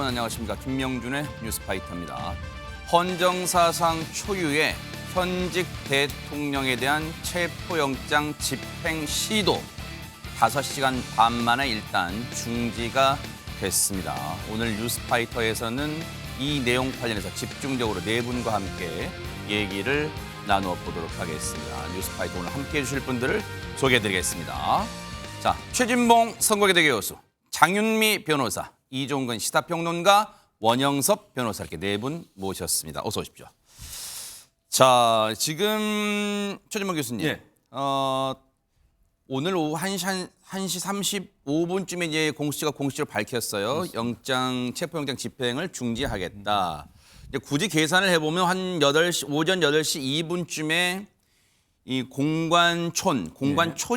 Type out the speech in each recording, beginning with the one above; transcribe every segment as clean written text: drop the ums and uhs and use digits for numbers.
안녕하십니까. 김명준의 뉴스파이터입니다. 헌정사상 초유의 현직 대통령에 대한 체포영장 집행 시도 5시간 반 만에 일단 중지가 됐습니다. 오늘 뉴스파이터에서는 이 내용 관련해서 집중적으로 네 분과 함께 얘기를 나누어 보도록 하겠습니다. 뉴스파이터 오늘 함께해 주실 분들을 소개해드리겠습니다. 자, 최진봉 선거개혁 교수, 장윤미 변호사, 이종근 시사평론가, 원영섭 변호사 이렇게 네 분 모셨습니다. 어서 오십시오. 자, 지금 최진봉 교수님, 예. 오늘 오후 1시 35분쯤에 이제 공수처가 공식적으로 밝혔어요. 체포영장 집행을 중지하겠다. 이제 굳이 계산을 해보면 한 8시, 오전 8시 2분쯤에 이 공관촌이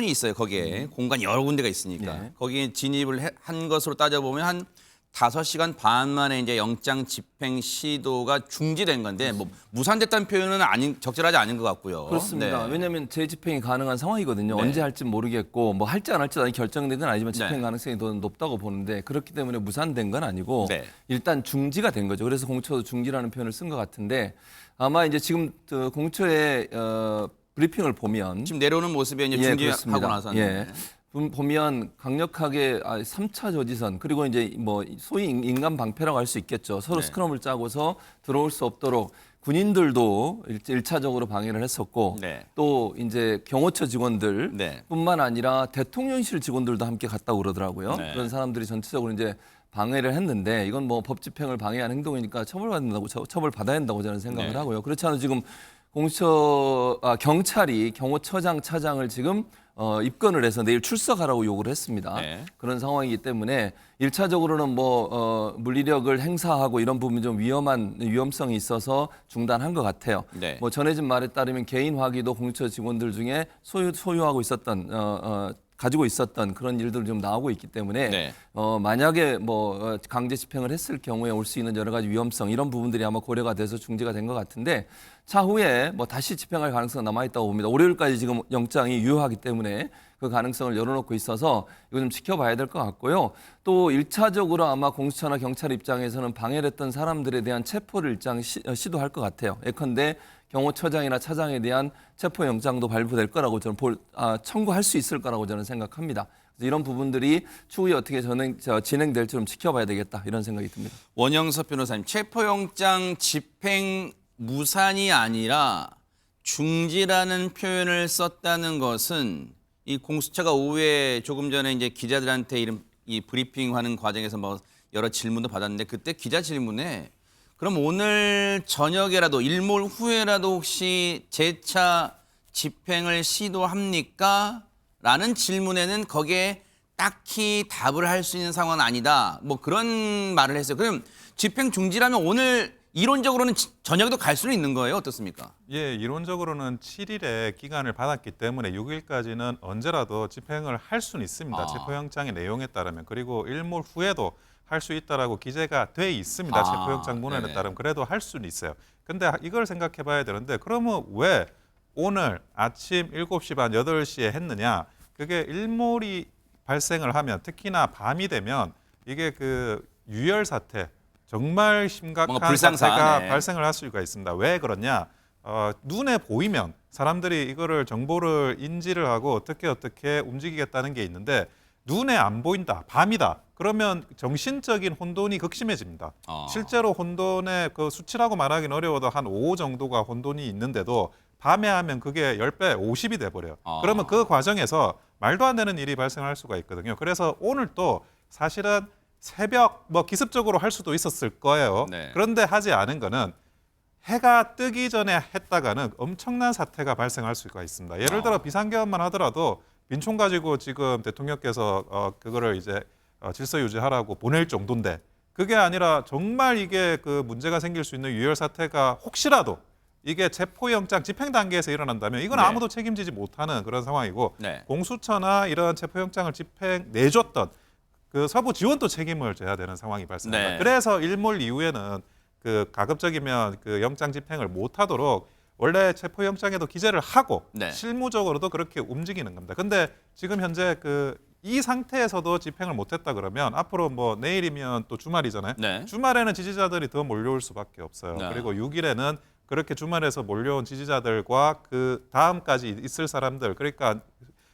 있어요. 거기에 공관 여러 군데가 있으니까 거기에 진입을 한 것으로 따져보면 한 5시간 반 만에 이제 영장 집행 시도가 중지된 건데 뭐 무산됐다는 표현은 적절하지 않은 것 같고요. 그렇습니다. 네. 왜냐하면 재집행이 가능한 상황이거든요. 네. 언제 할지 모르겠고 뭐 할지 안 할지 아직 결정된 건 아니지만 집행 네. 가능성이 더 높다고 보는데 그렇기 때문에 무산된 건 아니고 네. 일단 중지가 된 거죠. 그래서 공처도 중지라는 표현을 쓴 것 같은데 아마 이제 지금 공처의 브리핑을 보면 지금 내려오는 모습에 이제 중지하고 그렇습니다. 나서는 보면 강력하게 3차 저지선 그리고 이제 뭐 소위 인간 방패라고 할 수 있겠죠. 서로 네. 스크럼을 짜고서 들어올 수 없도록 군인들도 1차적으로 방해를 했었고 네. 또 이제 경호처 직원들 네. 뿐만 아니라 대통령실 직원들도 함께 갔다고 그러더라고요. 네. 그런 사람들이 전체적으로 이제 방해를 했는데 이건 뭐 법 집행을 방해한 행동이니까 처벌받아야 된다고 저는 생각을 네. 하고요. 그렇지 않아도 지금 경찰이 경호처장 차장을 지금 입건을 해서 내일 출석하라고 요구를 했습니다. 네. 그런 상황이기 때문에 1차적으로는 뭐 물리력을 행사하고 이런 부분이 좀 위험성이 있어서 중단한 것 같아요. 네. 뭐 전해진 말에 따르면 개인 화기도 공처 직원들 중에 소유하고 있었던 가지고 있었던 그런 일들이 좀 나오고 있기 때문에 네. 만약에 뭐 강제 집행을 했을 경우에 올 수 있는 여러 가지 위험성 이런 부분들이 아마 고려가 돼서 중지가 된 것 같은데 차후에 뭐 다시 집행할 가능성은 남아 있다고 봅니다. 월요일까지 지금 영장이 유효하기 때문에 그 가능성을 열어놓고 있어서 이거 좀 지켜봐야 될 것 같고요. 또 1차적으로 아마 공수처나 경찰 입장에서는 방해를 했던 사람들에 대한 체포를 일장 시도할 것 같아요. 예컨대 경호처장이나 차장에 대한 체포영장도 발부될 거라고 저는 청구할 수 있을 거라고 저는 생각합니다. 그래서 이런 부분들이 추후에 어떻게 진행될지 좀 지켜봐야 되겠다 이런 생각이 듭니다. 원영섭 변호사님, 체포영장 집행 무산이 아니라 중지라는 표현을 썼다는 것은 이 공수처가 오후에 조금 전에 이제 기자들한테 이 브리핑하는 과정에서 뭐 여러 질문도 받았는데 그때 기자 질문에 그럼 오늘 저녁에라도 일몰 후에라도 혹시 재차 집행을 시도합니까? 라는 질문에는 거기에 딱히 답을 할 수 있는 상황은 아니다. 뭐 그런 말을 했어요. 그럼 집행 중지라면 오늘 이론적으로는 저녁에도 갈 수는 있는 거예요? 어떻습니까? 예, 이론적으로는 7일의 기간을 받았기 때문에 6일까지는 언제라도 집행을 할 수는 있습니다. 체포영장의 내용에 따르면. 그리고 일몰 후에도 할 수 있다라고 기재가 돼 있습니다. 체포영장 문헌에 네네. 따르면 그래도 할 수는 있어요. 근데 이걸 생각해 봐야 되는데 그러면 왜 오늘 아침 7시 반 8시에 했느냐? 그게 일몰이 발생을 하면 특히나 밤이 되면 이게 그 유혈 사태 정말 심각한 불상사, 사태가 네. 발생을 할 수가 있습니다. 왜 그러냐? 눈에 보이면 사람들이 이거를 정보를 인지를 하고 어떻게 움직이겠다는 게 있는데 눈에 안 보인다, 밤이다. 그러면 정신적인 혼돈이 극심해집니다. 실제로 혼돈의 그 수치라고 말하기는 어려워도 한 5 정도가 혼돈이 있는데도 밤에 하면 그게 10배, 50이 돼버려요. 그러면 그 과정에서 말도 안 되는 일이 발생할 수가 있거든요. 그래서 오늘 또 사실은 새벽 뭐 기습적으로 할 수도 있었을 거예요. 네. 그런데 하지 않은 거는 해가 뜨기 전에 했다가는 엄청난 사태가 발생할 수가 있습니다. 예를 들어 비상계엄만 하더라도 민총 가지고 지금 대통령께서 그거를 이제 질서 유지하라고 보낼 정도인데 그게 아니라 정말 이게 그 문제가 생길 수 있는 유혈 사태가 혹시라도 이게 체포영장 집행 단계에서 일어난다면 이건 네. 아무도 책임지지 못하는 그런 상황이고 네. 공수처나 이런 체포영장을 내줬던 그 서부 지원도 책임을 져야 되는 상황이 발생합니다. 네. 그래서 일몰 이후에는 그 가급적이면 그 영장 집행을 못하도록 원래 체포영장에도 기재를 하고 네. 실무적으로도 그렇게 움직이는 겁니다. 근데 지금 현재 그 이 상태에서도 집행을 못했다 그러면 앞으로 뭐 내일이면 또 주말이잖아요. 네. 주말에는 지지자들이 더 몰려올 수밖에 없어요. 네. 그리고 6일에는 그렇게 주말에서 몰려온 지지자들과 그 다음까지 있을 사람들, 그러니까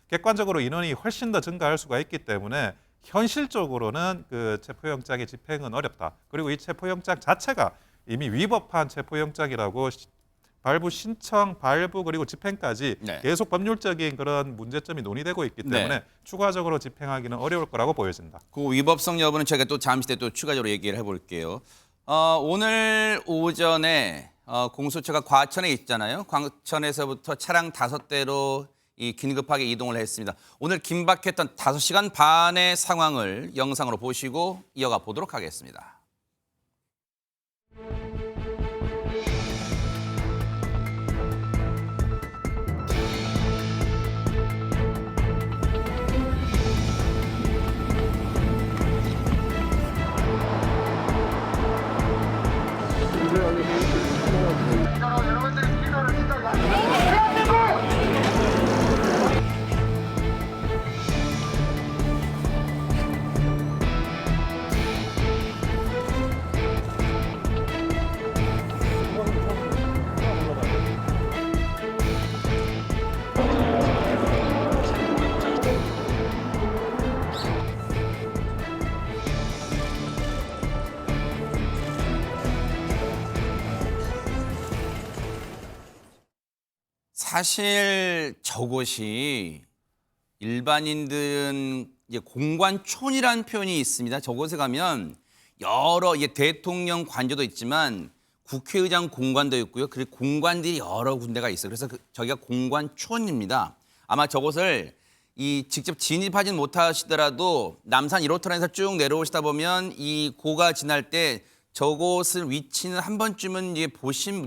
객관적으로 인원이 훨씬 더 증가할 수가 있기 때문에 현실적으로는 그 체포영장의 집행은 어렵다. 그리고 이 체포영장 자체가 이미 위법한 체포영장이라고 발부 신청, 발부 그리고 집행까지 네. 계속 법률적인 그런 문제점이 논의되고 있기 때문에 네. 추가적으로 집행하기는 어려울 거라고 보여진다. 그 위법성 여부는 제가 또 잠시 뒤에 또 추가적으로 얘기를 해볼게요. 오늘 오전에 공수처가 과천에 있잖아요. 과천에서부터 차량 5대로 이 긴급하게 이동을 했습니다. 오늘 긴박했던 5시간 반의 상황을 영상으로 보시고 이어가 보도록 하겠습니다. 사실 저곳이 일반인들은 이제 공관촌이라는 표현이 있습니다. 저곳에 가면 여러 이게 대통령 관저도 있지만 국회의장 공관도 있고요. 그리고 공관들이 여러 군데가 있어요. 그래서 저기가 공관촌입니다. 아마 저곳을 이 직접 진입하진 못하시더라도 남산 1호선에서 쭉 내려오시다 보면 이 고가 지날 때 저곳을 위치는 한 번쯤은 이제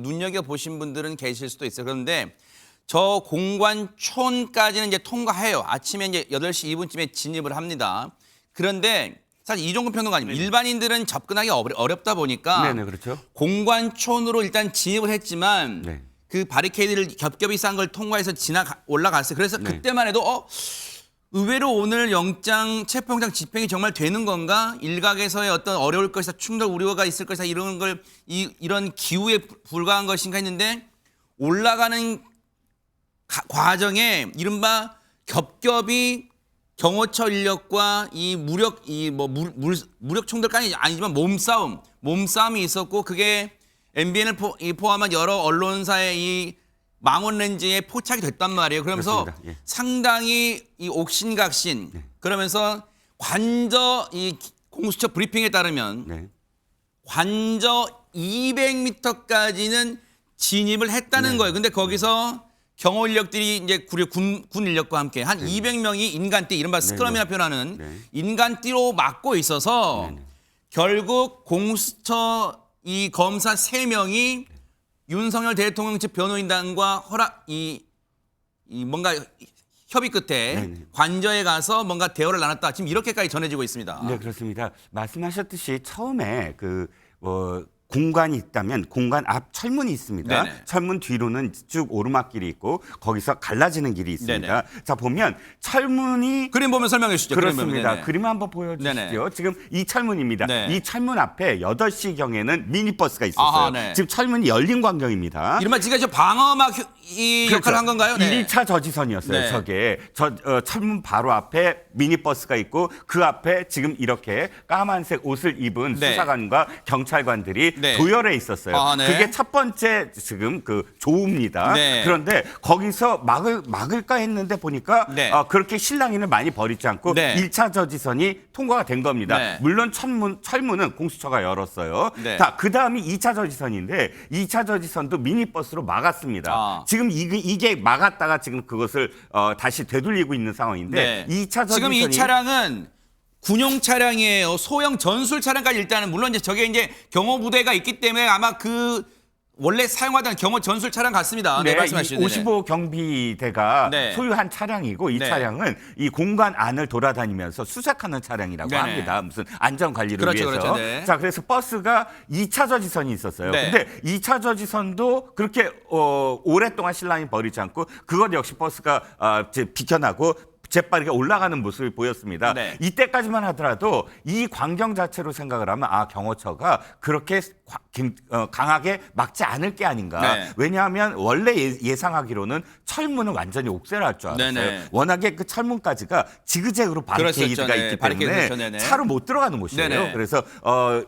눈여겨 보신 분들은 계실 수도 있어요. 그런데 저 공관촌까지는 이제 통과해요. 아침에 이제 8시 2분쯤에 진입을 합니다. 그런데 사실 이종근 평론가님, 일반인들은 접근하기 어렵다 보니까 네네, 그렇죠. 공관촌으로 일단 진입을 했지만 네. 그 바리케이드를 겹겹이 싼 걸 통과해서 올라갔어요. 그래서 그때만 해도 의외로 오늘 체포영장 집행이 정말 되는 건가? 일각에서의 어떤 어려울 것이다, 충돌 우려가 있을 것이다, 이런 걸 이런 기후에 불과한 것인가 했는데 올라가는 과정에 이른바 겹겹이 경호처 인력과 이 무력 충돌까지 아니지만 몸싸움이 있었고 그게 MBN을 포함한 여러 언론사의 이 망원 렌즈에 포착이 됐단 말이에요. 그러면서 그렇습니다. 예. 상당히 이 옥신각신 그러면서 이 공수처 브리핑에 따르면 네. 관저 200m까지는 진입을 했다는 거예요. 근데 거기서 경호 인력들이 이제 군 인력과 함께 한 200명이 인간띠, 이른바 스크럼이라 표현하는 인간띠로 막고 있어서 결국 공수처 이 검사 3명이 윤석열 대통령 측 변호인단과 뭔가 협의 끝에 관저에 가서 뭔가 대화를 나눴다. 지금 이렇게까지 전해지고 있습니다. 네, 그렇습니다. 말씀하셨듯이 처음에 공간이 있다면 공간 앞 철문이 있습니다. 네네. 철문 뒤로는 쭉 오르막길이 있고 거기서 갈라지는 길이 있습니다. 네네. 자, 보면 철문이 그림 보면 설명해 주시죠. 그렇습니다. 네네. 그림 한번 보여주시죠. 네네. 지금 이 철문입니다. 네. 이 철문 앞에 8시경에는 미니버스가 있었어요. 아하, 네. 지금 철문이 열린 광경입니다. 이른바 지금 저 방어막 역할을 한 건가요? 네. 1차 저지선이었어요. 네. 저게 철문 바로 앞에 미니버스가 있고 그 앞에 지금 이렇게 까만색 옷을 입은 네. 수사관과 경찰관들이 네. 도열해 있었어요. 아, 네. 그게 첫 번째 지금 그 조우입니다. 네. 그런데 거기서 막을까 했는데 보니까 네. 그렇게 실랑이를 많이 벌이지 않고 네. 1차 저지선이 통과가 된 겁니다. 네. 물론 철문은 공수처가 열었어요. 네. 자, 그다음이 2차 저지선인데 2차 저지선도 미니버스로 막았습니다. 아. 지금 이게 막았다가 지금 그것을 다시 되돌리고 있는 상황인데 네. 2차 저지선이 지금 이 차량은 군용 차량이에요. 소형 전술 차량까지 일단은 물론 이제 저게 이제 경호 부대가 있기 때문에 아마 원래 사용하던 경호 전술 차량 같습니다. 네, 말씀하시죠. 55 경비대가 네. 소유한 차량이고 이 네. 차량은 이 공간 안을 돌아다니면서 수색하는 차량이라고 네네. 합니다. 무슨 안전 관리를 그렇죠, 위해서. 그렇죠. 네. 자, 그래서 버스가 2차 저지선이 있었어요. 네. 근데 2차 저지선도 그렇게 오랫동안 실랑이 벌이지 않고 그것 역시 버스가 비켜나고 재빠르게 올라가는 모습을 보였습니다. 네. 이때까지만 하더라도 이 광경 자체로 생각을 하면 경호처가 그렇게 강하게 막지 않을 게 아닌가. 네. 왜냐하면 원래 예상하기로는 철문은 완전히 옥죄할 줄 알았어요. 네네. 워낙에 그 철문까지가 지그재그로 바리케이드가 그랬었죠. 네. 있기 바리케이드 때문에 네네. 차로 못 들어가는 곳이에요. 네네. 그래서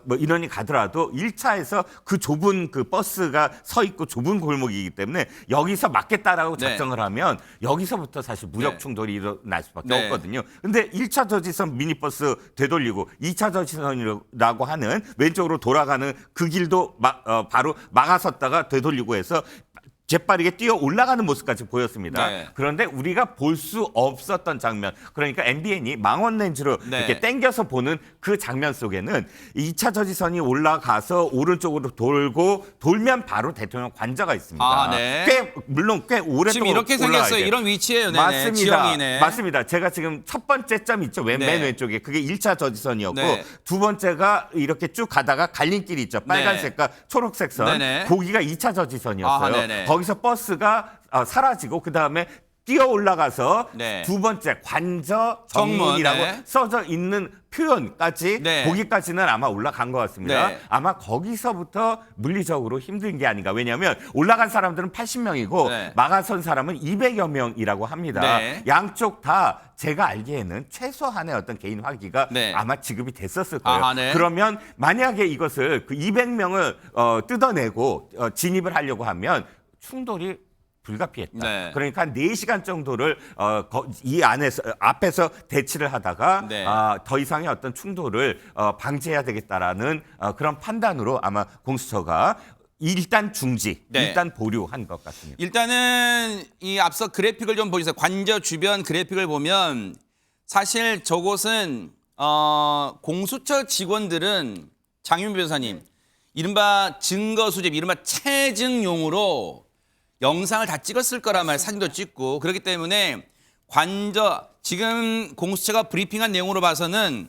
뭐 인원이 가더라도 1차에서 그 좁은 그 버스가 서 있고 좁은 골목이기 때문에 여기서 막겠다라고 네. 작정을 하면 여기서부터 사실 무력 네. 충돌이 일어날 수밖에 네. 없거든요. 근데 1차 저지선 미니버스 되돌리고 2차 저지선이라고 하는 왼쪽으로 돌아가는 그 길도 바로 막아섰다가 되돌리고 해서 재빠르게 뛰어 올라가는 모습까지 보였습니다. 네. 그런데 우리가 볼 수 없었던 장면, 그러니까 MBN이 망원 렌즈로 네. 이렇게 당겨서 보는 그 장면 속에는 2차 저지선이 올라가서 오른쪽으로 돌면 바로 대통령 관저가 있습니다. 아, 네. 물론 꽤 오랫동안 지금 이렇게 올라가야 생겼어요. 돼요. 이런 위치예요. 네네. 맞습니다. 지형이네. 맞습니다. 제가 지금 첫 번째 점 있죠. 맨 네. 왼쪽에. 그게 1차 저지선이었고 네. 두 번째가 이렇게 쭉 가다가 갈림길이 있죠. 빨간색과 초록색 선. 네네. 거기가 2차 저지선이었어요. 아하, 네네. 거기서 버스가 사라지고 그다음에 뛰어 올라가서 네. 두 번째 관저 정문이라고 정문, 네. 써져 있는 표현까지 네. 거기까지는 아마 올라간 것 같습니다. 네. 아마 거기서부터 물리적으로 힘든 게 아닌가. 왜냐하면 올라간 사람들은 80명이고 네. 막아선 사람은 200여 명이라고 합니다. 네. 양쪽 다 제가 알기에는 최소한의 어떤 개인 화기가 네. 아마 지급이 됐었을 거예요. 아하, 네. 그러면 만약에 이것을 그 200명을 뜯어내고 진입을 하려고 하면 충돌이 불가피했다. 네. 그러니까 한 4시간 정도를 이 앞에서 대치를 하다가 네. 더 이상의 어떤 충돌을 방지해야 되겠다라는 그런 판단으로 아마 공수처가 일단 중지, 네. 일단 보류한 것 같습니다. 일단은 이 앞서 그래픽을 좀 보세요. 관저 주변 그래픽을 보면 사실 저곳은 공수처 직원들은 장윤 변호사님 이른바 증거 수집, 이른바 체증용으로 영상을 다 찍었을 거란 말이에요. 사진도 찍고. 그렇기 때문에 관저, 지금 공수처가 브리핑한 내용으로 봐서는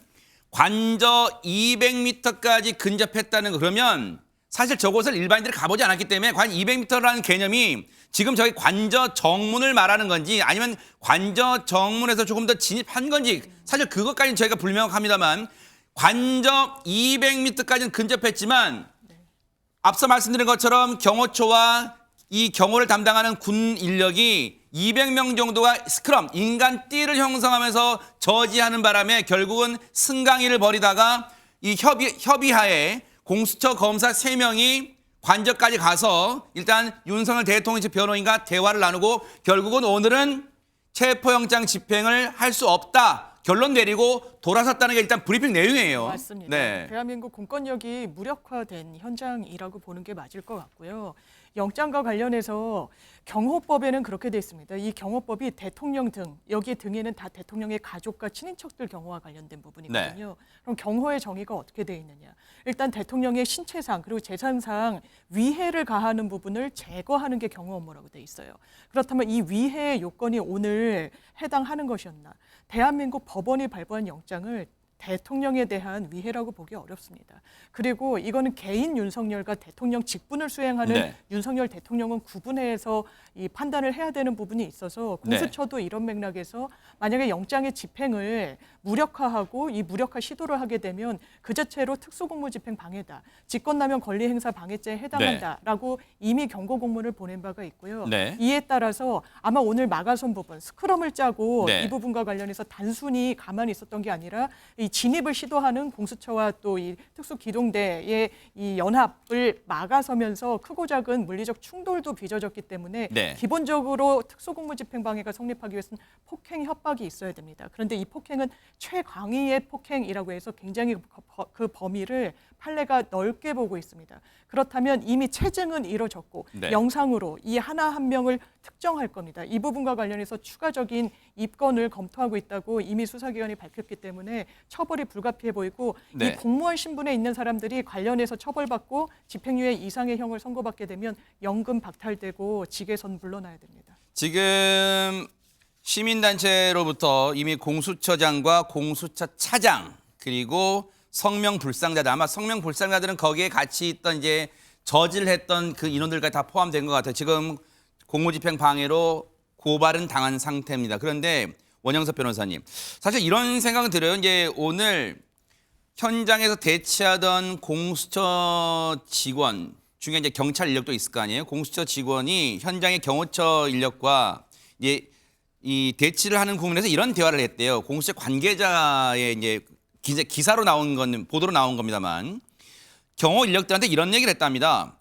관저 200m까지 근접했다는 거. 그러면 사실 저곳을 일반인들이 가보지 않았기 때문에 관 200m라는 개념이 지금 저기 관저 정문을 말하는 건지 아니면 관저 정문에서 조금 더 진입한 건지 사실 그것까지는 저희가 불명확합니다만 관저 200m까지는 근접했지만 앞서 말씀드린 것처럼 경호처와 이 경호를 담당하는 군 인력이 200명 정도가 스크럼, 인간 띠를 형성하면서 저지하는 바람에 결국은 승강이를 벌이다가 이 협의하에 공수처 검사 3명이 관저까지 가서 일단 윤석열 대통령 측 변호인과 대화를 나누고 결국은 오늘은 체포영장 집행을 할 수 없다. 결론 내리고 돌아섰다는 게 일단 브리핑 내용이에요. 맞습니다. 네. 대한민국 공권력이 무력화된 현장이라고 보는 게 맞을 것 같고요. 영장과 관련해서 경호법에는 그렇게 돼 있습니다. 이 경호법이 대통령 등, 여기 등에는 다 대통령의 가족과 친인척들 경호와 관련된 부분이거든요. 네. 그럼 경호의 정의가 어떻게 돼 있느냐. 일단 대통령의 신체상 그리고 재산상 위해를 가하는 부분을 제거하는 게 경호 업무라고 돼 있어요. 그렇다면 이 위해의 요건이 오늘 해당하는 것이었나. 대한민국 법원이 발부한 영장을 대통령에 대한 위해라고 보기 어렵습니다. 그리고 이거는 개인 윤석열과 대통령 직분을 수행하는 네. 윤석열 대통령은 구분해서 이 판단을 해야 되는 부분이 있어서 공수처도 이런 맥락에서 만약에 영장의 집행을 무력화하고 이 무력화 시도를 하게 되면 그 자체로 특수공무집행 방해다, 직권남용 권리행사 방해죄에 해당한다라고 이미 경고 공문을 보낸 바가 있고요. 네. 이에 따라서 아마 오늘 막아선 부분, 스크럼을 짜고 네. 이 부분과 관련해서 단순히 가만히 있었던 게 아니라 이 진입을 시도하는 공수처와 또 이 특수기동대의 이 연합을 막아서면서 크고 작은 물리적 충돌도 빚어졌기 때문에 네. 기본적으로 특수공무집행방해가 성립하기 위해서는 폭행 협박이 있어야 됩니다. 그런데 이 폭행은 최광의의 폭행이라고 해서 굉장히 그 범위를 판례가 넓게 보고 있습니다. 그렇다면 이미 체증은 이뤄졌고 네. 영상으로 이 하나 한 명을 특정할 겁니다. 이 부분과 관련해서 추가적인 입건을 검토하고 있다고 이미 수사기관이 밝혔기 때문에 처벌이 불가피해 보이고 네. 이 공무원 신분에 있는 사람들이 관련해서 처벌받고 집행유예 이상의 형을 선고받게 되면 연금 박탈되고 직에선 물러나야 됩니다. 지금 시민단체로부터 이미 공수처장과 공수처 차장 그리고 성명 불상자들, 아마 성명 불상자들은 거기에 같이 있던 이제 저지를 했던 그 인원들까지 다 포함된 것 같아요. 지금 공무집행 방해로 고발은 당한 상태입니다. 그런데 원영석 변호사님. 사실 이런 생각은 들어요. 이제 오늘 현장에서 대치하던 공수처 직원 중에 이제 경찰 인력도 있을 거 아니에요. 공수처 직원이 현장의 경호처 인력과 이제 이 대치를 하는 국면에서 이런 대화를 했대요. 공수처 관계자의 이제 기사로 나온 건 보도로 나온 겁니다만 경호 인력들한테 이런 얘기를 했답니다.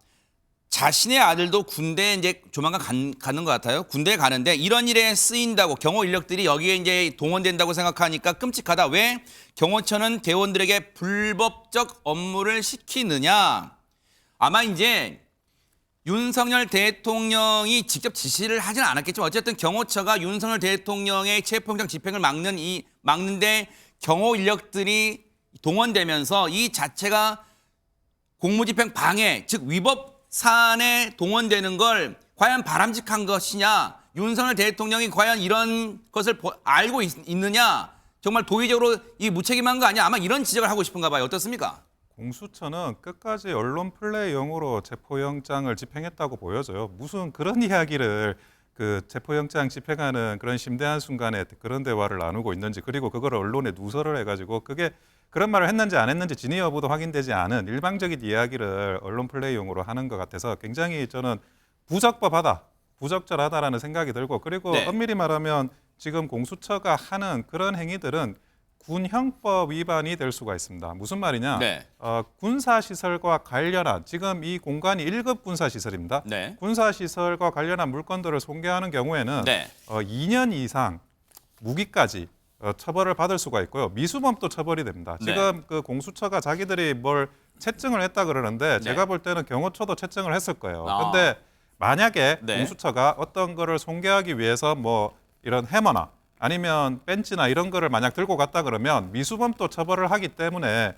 자신의 아들도 군대에 이제 조만간 가는 것 같아요. 군대에 가는데 이런 일에 쓰인다고 경호 인력들이 여기에 이제 동원된다고 생각하니까 끔찍하다. 왜 경호처는 대원들에게 불법적 업무를 시키느냐? 아마 이제 윤석열 대통령이 직접 지시를 하지는 않았겠지만 어쨌든 경호처가 윤석열 대통령의 체포영장 집행을 막는데 경호 인력들이 동원되면서 이 자체가 공무집행 방해, 즉 위법 사안에 동원되는 걸 과연 바람직한 것이냐, 윤석열 대통령이 과연 이런 것을 알고 있느냐, 정말 도의적으로 이 무책임한 거 아니야? 아마 이런 지적을 하고 싶은가 봐요. 어떻습니까? 공수처는 끝까지 언론 플레이용으로 체포영장을 집행했다고 보여져요. 무슨 그런 이야기를 그 체포영장 집행하는 그런 심대한 순간에 그런 대화를 나누고 있는지, 그리고 그걸 언론에 누설을 해가지고 그게 그런 말을 했는지 안 했는지 진위 여부도 확인되지 않은 일방적인 이야기를 언론 플레이용으로 하는 것 같아서 굉장히 저는 부적절하다라는 생각이 들고, 그리고 네. 엄밀히 말하면 지금 공수처가 하는 그런 행위들은 군형법 위반이 될 수가 있습니다. 무슨 말이냐? 네. 군사시설과 관련한, 지금 이 공간이 1급 군사시설입니다. 네. 군사시설과 관련한 물건들을 손괴하는 경우에는 네. 2년 2년 이상 무기까지 처벌을 받을 수가 있고요. 미수범도 처벌이 됩니다. 네. 지금 그 공수처가 자기들이 뭘 채증을 했다 그러는데 제가 볼 때는 경호처도 채증을 했을 거예요. 아. 근데 만약에 네. 공수처가 어떤 거를 손괴하기 위해서 뭐 이런 해머나 아니면 벤치나 이런 거를 만약 들고 갔다 그러면 미수범도 처벌을 하기 때문에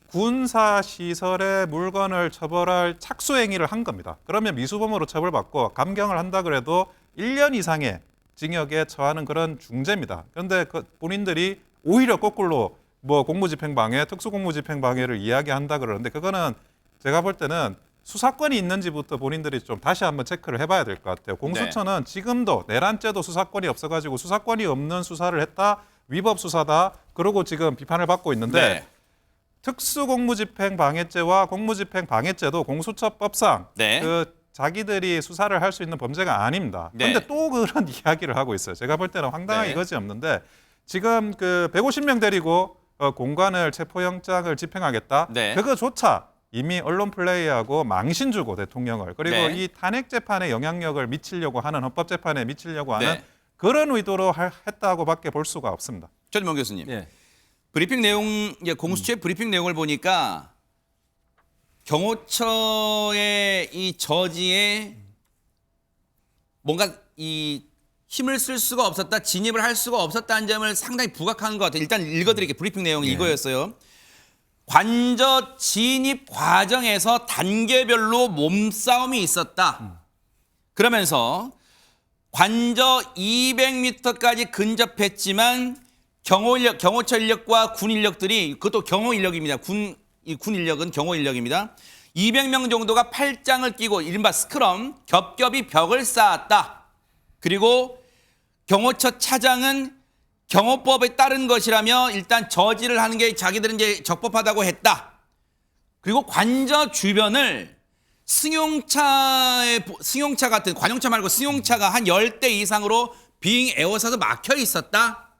군사시설의 물건을 처벌할 착수행위를 한 겁니다. 그러면 미수범으로 처벌받고 감경을 한다 그래도 1년 이상의 징역에 처하는 그런 중죄입니다. 그런데 그 본인들이 오히려 거꾸로 뭐 공무집행방해, 특수공무집행방해를 이야기한다 그러는데 그거는 제가 볼 때는 수사권이 있는지부터 본인들이 좀 다시 한번 체크를 해봐야 될 것 같아요. 공수처는 지금도 내란죄도 수사권이 없어가지고 수사권이 없는 수사를 했다, 위법 수사다, 그러고 지금 비판을 받고 있는데 네. 특수공무집행방해죄와 공무집행방해죄도 공수처법상 네. 그 자기들이 수사를 할 수 있는 범죄가 아닙니다. 그런데 네. 또 그런 이야기를 하고 있어요. 제가 볼 때는 황당하게 네. 이것이 없는데 지금 그 150명 데리고 공관을 체포영장을 집행하겠다. 네. 그거조차 이미 언론 플레이하고 망신 주고 대통령을, 그리고 네. 이 탄핵 재판에 영향력을 미치려고 하는, 헌법 재판에 미치려고 하는 네. 그런 의도로 했다고밖에 볼 수가 없습니다. 전명 교수님. 예. 브리핑 내용, 이제 공수처의 브리핑 내용을 보니까 경호처의 이 저지에 뭔가 이 힘을 쓸 수가 없었다, 진입을 할 수가 없었다는 점을 상당히 부각한 것 같아요. 일단 읽어드릴게요. 브리핑 내용이 이거였어요. 관저 진입 과정에서 단계별로 몸싸움이 있었다. 그러면서 관저 200m까지 근접했지만 경호처 인력과 군 인력들이, 그것도 경호 인력입니다. 군 인력은 경호 인력입니다. 200명 정도가 팔짱을 끼고 이른바 스크럼 겹겹이 벽을 쌓았다. 그리고 경호처 차장은 경호법에 따른 것이라며 일단 저지를 하는 게 자기들은 이제 적법하다고 했다. 그리고 관저 주변을 승용차 같은, 관용차 말고 승용차가 한 10대 이상으로 빙 에워싸서 막혀 있었다.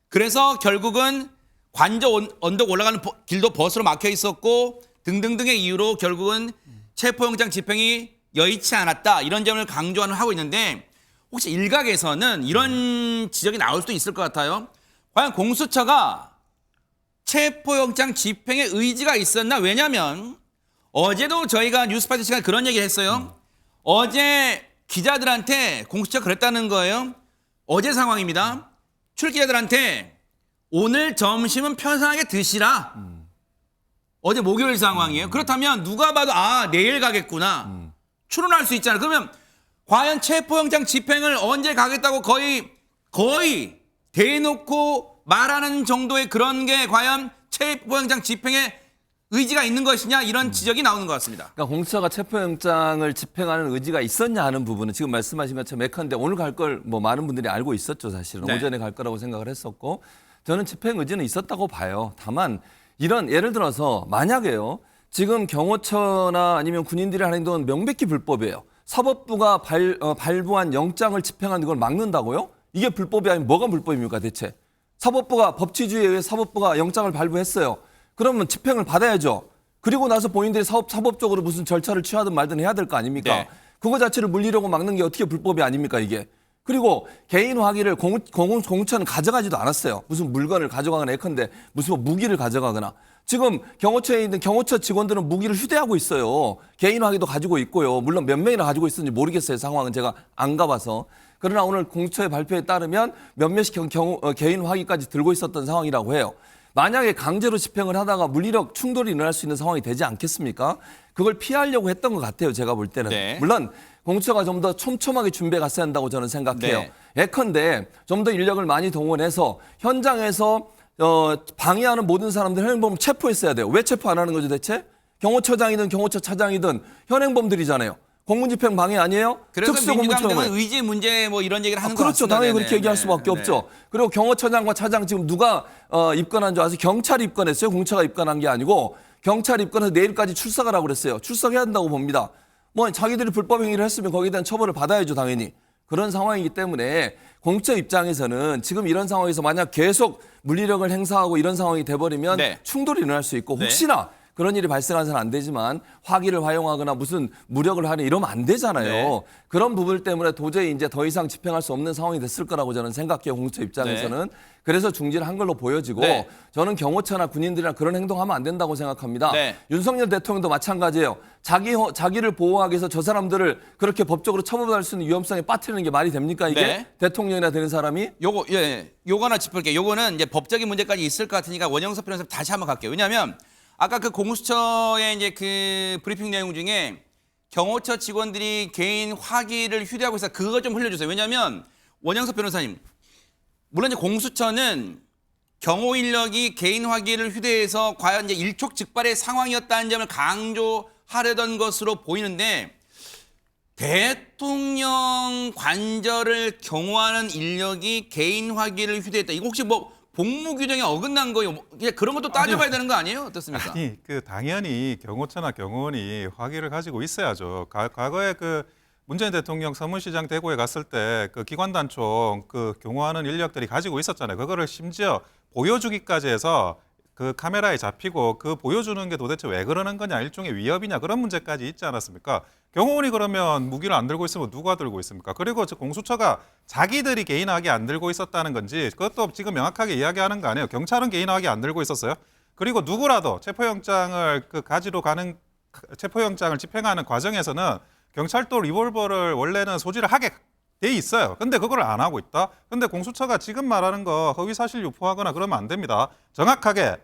그래서 결국은 관저 언덕 올라가는 길도 버스로 막혀 있었고 등등등의 이유로 결국은 체포영장 집행이 여의치 않았다. 이런 점을 강조하는 하고 있는데, 혹시 일각에서는 이런 지적이 나올 수도 있을 것 같아요. 과연 공수처가 체포영장 집행에 의지가 있었나? 왜냐하면 어제도 저희가 뉴스파이터 시간에 그런 얘기를 했어요. 어제 기자들한테 공수처가 그랬다는 거예요. 어제 상황입니다. 출기자들한테 오늘 점심은 편안하게 드시라. 어제 목요일 상황이에요. 그렇다면 누가 봐도 내일 가겠구나. 추론할 수 있잖아요. 그러면 과연 체포영장 집행을 언제 가겠다고 거의 대놓고 말하는 정도의 그런 게 과연 체포영장 집행에 의지가 있는 것이냐 이런 지적이 나오는 것 같습니다. 그러니까 공수처가 체포영장을 집행하는 의지가 있었냐 하는 부분은 지금 말씀하신 것처럼 예컨대 오늘 갈 걸 뭐 많은 분들이 알고 있었죠, 사실은. 네. 오전에 갈 거라고 생각을 했었고 저는 집행 의지는 있었다고 봐요. 다만 이런 예를 들어서 만약에요. 지금 경호처나 아니면 군인들이 하는 행동은 명백히 불법이에요. 사법부가 발부한 영장을 집행하는 걸 막는다고요? 이게 불법이 아니면 뭐가 불법입니까 대체? 사법부가 법치주의에 의해 사법부가 영장을 발부했어요. 그러면 집행을 받아야죠. 그리고 나서 본인들이 사법적으로 무슨 절차를 취하든 말든 해야 될 거 아닙니까? 네. 그거 자체를 물리려고 막는 게 어떻게 불법이 아닙니까 이게? 그리고 개인 화기를 공처는 가져가지도 않았어요. 무슨 물건을 가져가거나 예컨대 무슨 뭐 무기를 가져가거나. 지금 경호처에 있는 경호처 직원들은 무기를 휴대하고 있어요. 개인 화기도 가지고 있고요. 물론 몇 명이나 가지고 있었는지 모르겠어요. 상황은 제가 안 가봐서. 그러나 오늘 공수처의 발표에 따르면 몇몇이 개인 화기까지 들고 있었던 상황이라고 해요. 만약에 강제로 집행을 하다가 물리력 충돌이 일어날 수 있는 상황이 되지 않겠습니까? 그걸 피하려고 했던 것 같아요. 제가 볼 때는. 네. 물론 공수처가 좀 더 촘촘하게 준비해 갔어야 한다고 저는 생각해요. 네. 예컨대 좀 더 인력을 많이 동원해서 현장에서 방해하는 모든 사람들 현행범 체포했어야 돼요. 왜 체포 안 하는 거죠 대체? 경호처장이든 경호처 차장이든 현행범들이잖아요. 공무집행 방해 아니에요? 그래서 민주당 특수공무처장은. 등은 의지 문제 뭐 이런 얘기를 하는 것 그렇죠. 같습니다. 당연히 네네. 그렇게 얘기할 수밖에 네. 없죠. 그리고 경호처장과 차장 지금 누가 입건한 줄 아세요? 경찰이 입건했어요. 공처가 입건한 게 아니고 경찰이 입건해서 내일까지 출석하라고 그랬어요. 출석해야 한다고 봅니다. 뭐 자기들이 불법 행위를 했으면 거기에 대한 처벌을 받아야죠. 당연히. 그런 상황이기 때문에 공처 입장에서는 지금 이런 상황에서 만약 계속 물리력을 행사하고 이런 상황이 돼버리면 네. 충돌이 일어날 수 있고 네. 혹시나 그런 일이 발생해서는 안 되지만 화기를 활용하거나 무슨 무력을 하는 이러면 안 되잖아요. 네. 그런 부분 때문에 도저히 이제 더 이상 집행할 수 없는 상황이 됐을 거라고 저는 생각해요. 공수처 입장에서는. 그래서 중지를 한 걸로 보여지고 네. 저는 경호처나 군인들이랑 그런 행동하면 안 된다고 생각합니다. 네. 윤석열 대통령도 마찬가지예요. 자기를 보호하기 위해서 저 사람들을 그렇게 법적으로 처벌할 수 있는 위험성에 빠뜨리는 게 말이 됩니까 이게? 네. 대통령이나 되는 사람이? 요거 하나 짚을게요. 요거는 이제 법적인 문제까지 있을 것 같으니까 원영석 변호사 다시 한번 갈게요. 왜냐하면 아까 그 공수처의 이제 그 브리핑 내용 중에 경호처 직원들이 개인 화기를 휴대하고 있어 그거 좀 흘려주세요. 왜냐하면 원영석 변호사님, 물론 이제 공수처는 경호 인력이 개인 화기를 휴대해서 과연 이제 일촉즉발의 상황이었다는 점을 강조하려던 것으로 보이는데 대통령 관저를 경호하는 인력이 개인 화기를 휴대했다. 이거 혹시 뭐 복무 규정에 어긋난 거예요? 그런 것도 따져봐야 되는 거 아니에요? 어떻습니까? 아니 그 당연히 경호처나 경호원이 화기를 가지고 있어야죠. 과거에 그 문재인 대통령 서문시장 대구에 갔을 때 그 기관단총 그 경호하는 인력들이 가지고 있었잖아요. 그거를 심지어 보여주기까지 해서 그 카메라에 잡히고 그 보여주는 게 도대체 왜 그러는 거냐, 일종의 위협이냐 그런 문제까지 있지 않았습니까? 경호원이 그러면 무기를 안 들고 있으면 누가 들고 있습니까? 그리고 공수처가 자기들이 개인화기 안 들고 있었다는 건지 그것도 지금 명확하게 이야기하는 거 아니에요. 경찰은 개인화기 안 들고 있었어요. 그리고 누구라도 체포영장을 체포영장을 집행하는 과정에서는 경찰도 리볼버를 원래는 소지를 하게 돼 있어요. 근데 그걸 안 하고 있다. 근데 공수처가 지금 말하는 거 허위 사실 유포하거나 그러면 안 됩니다. 정확하게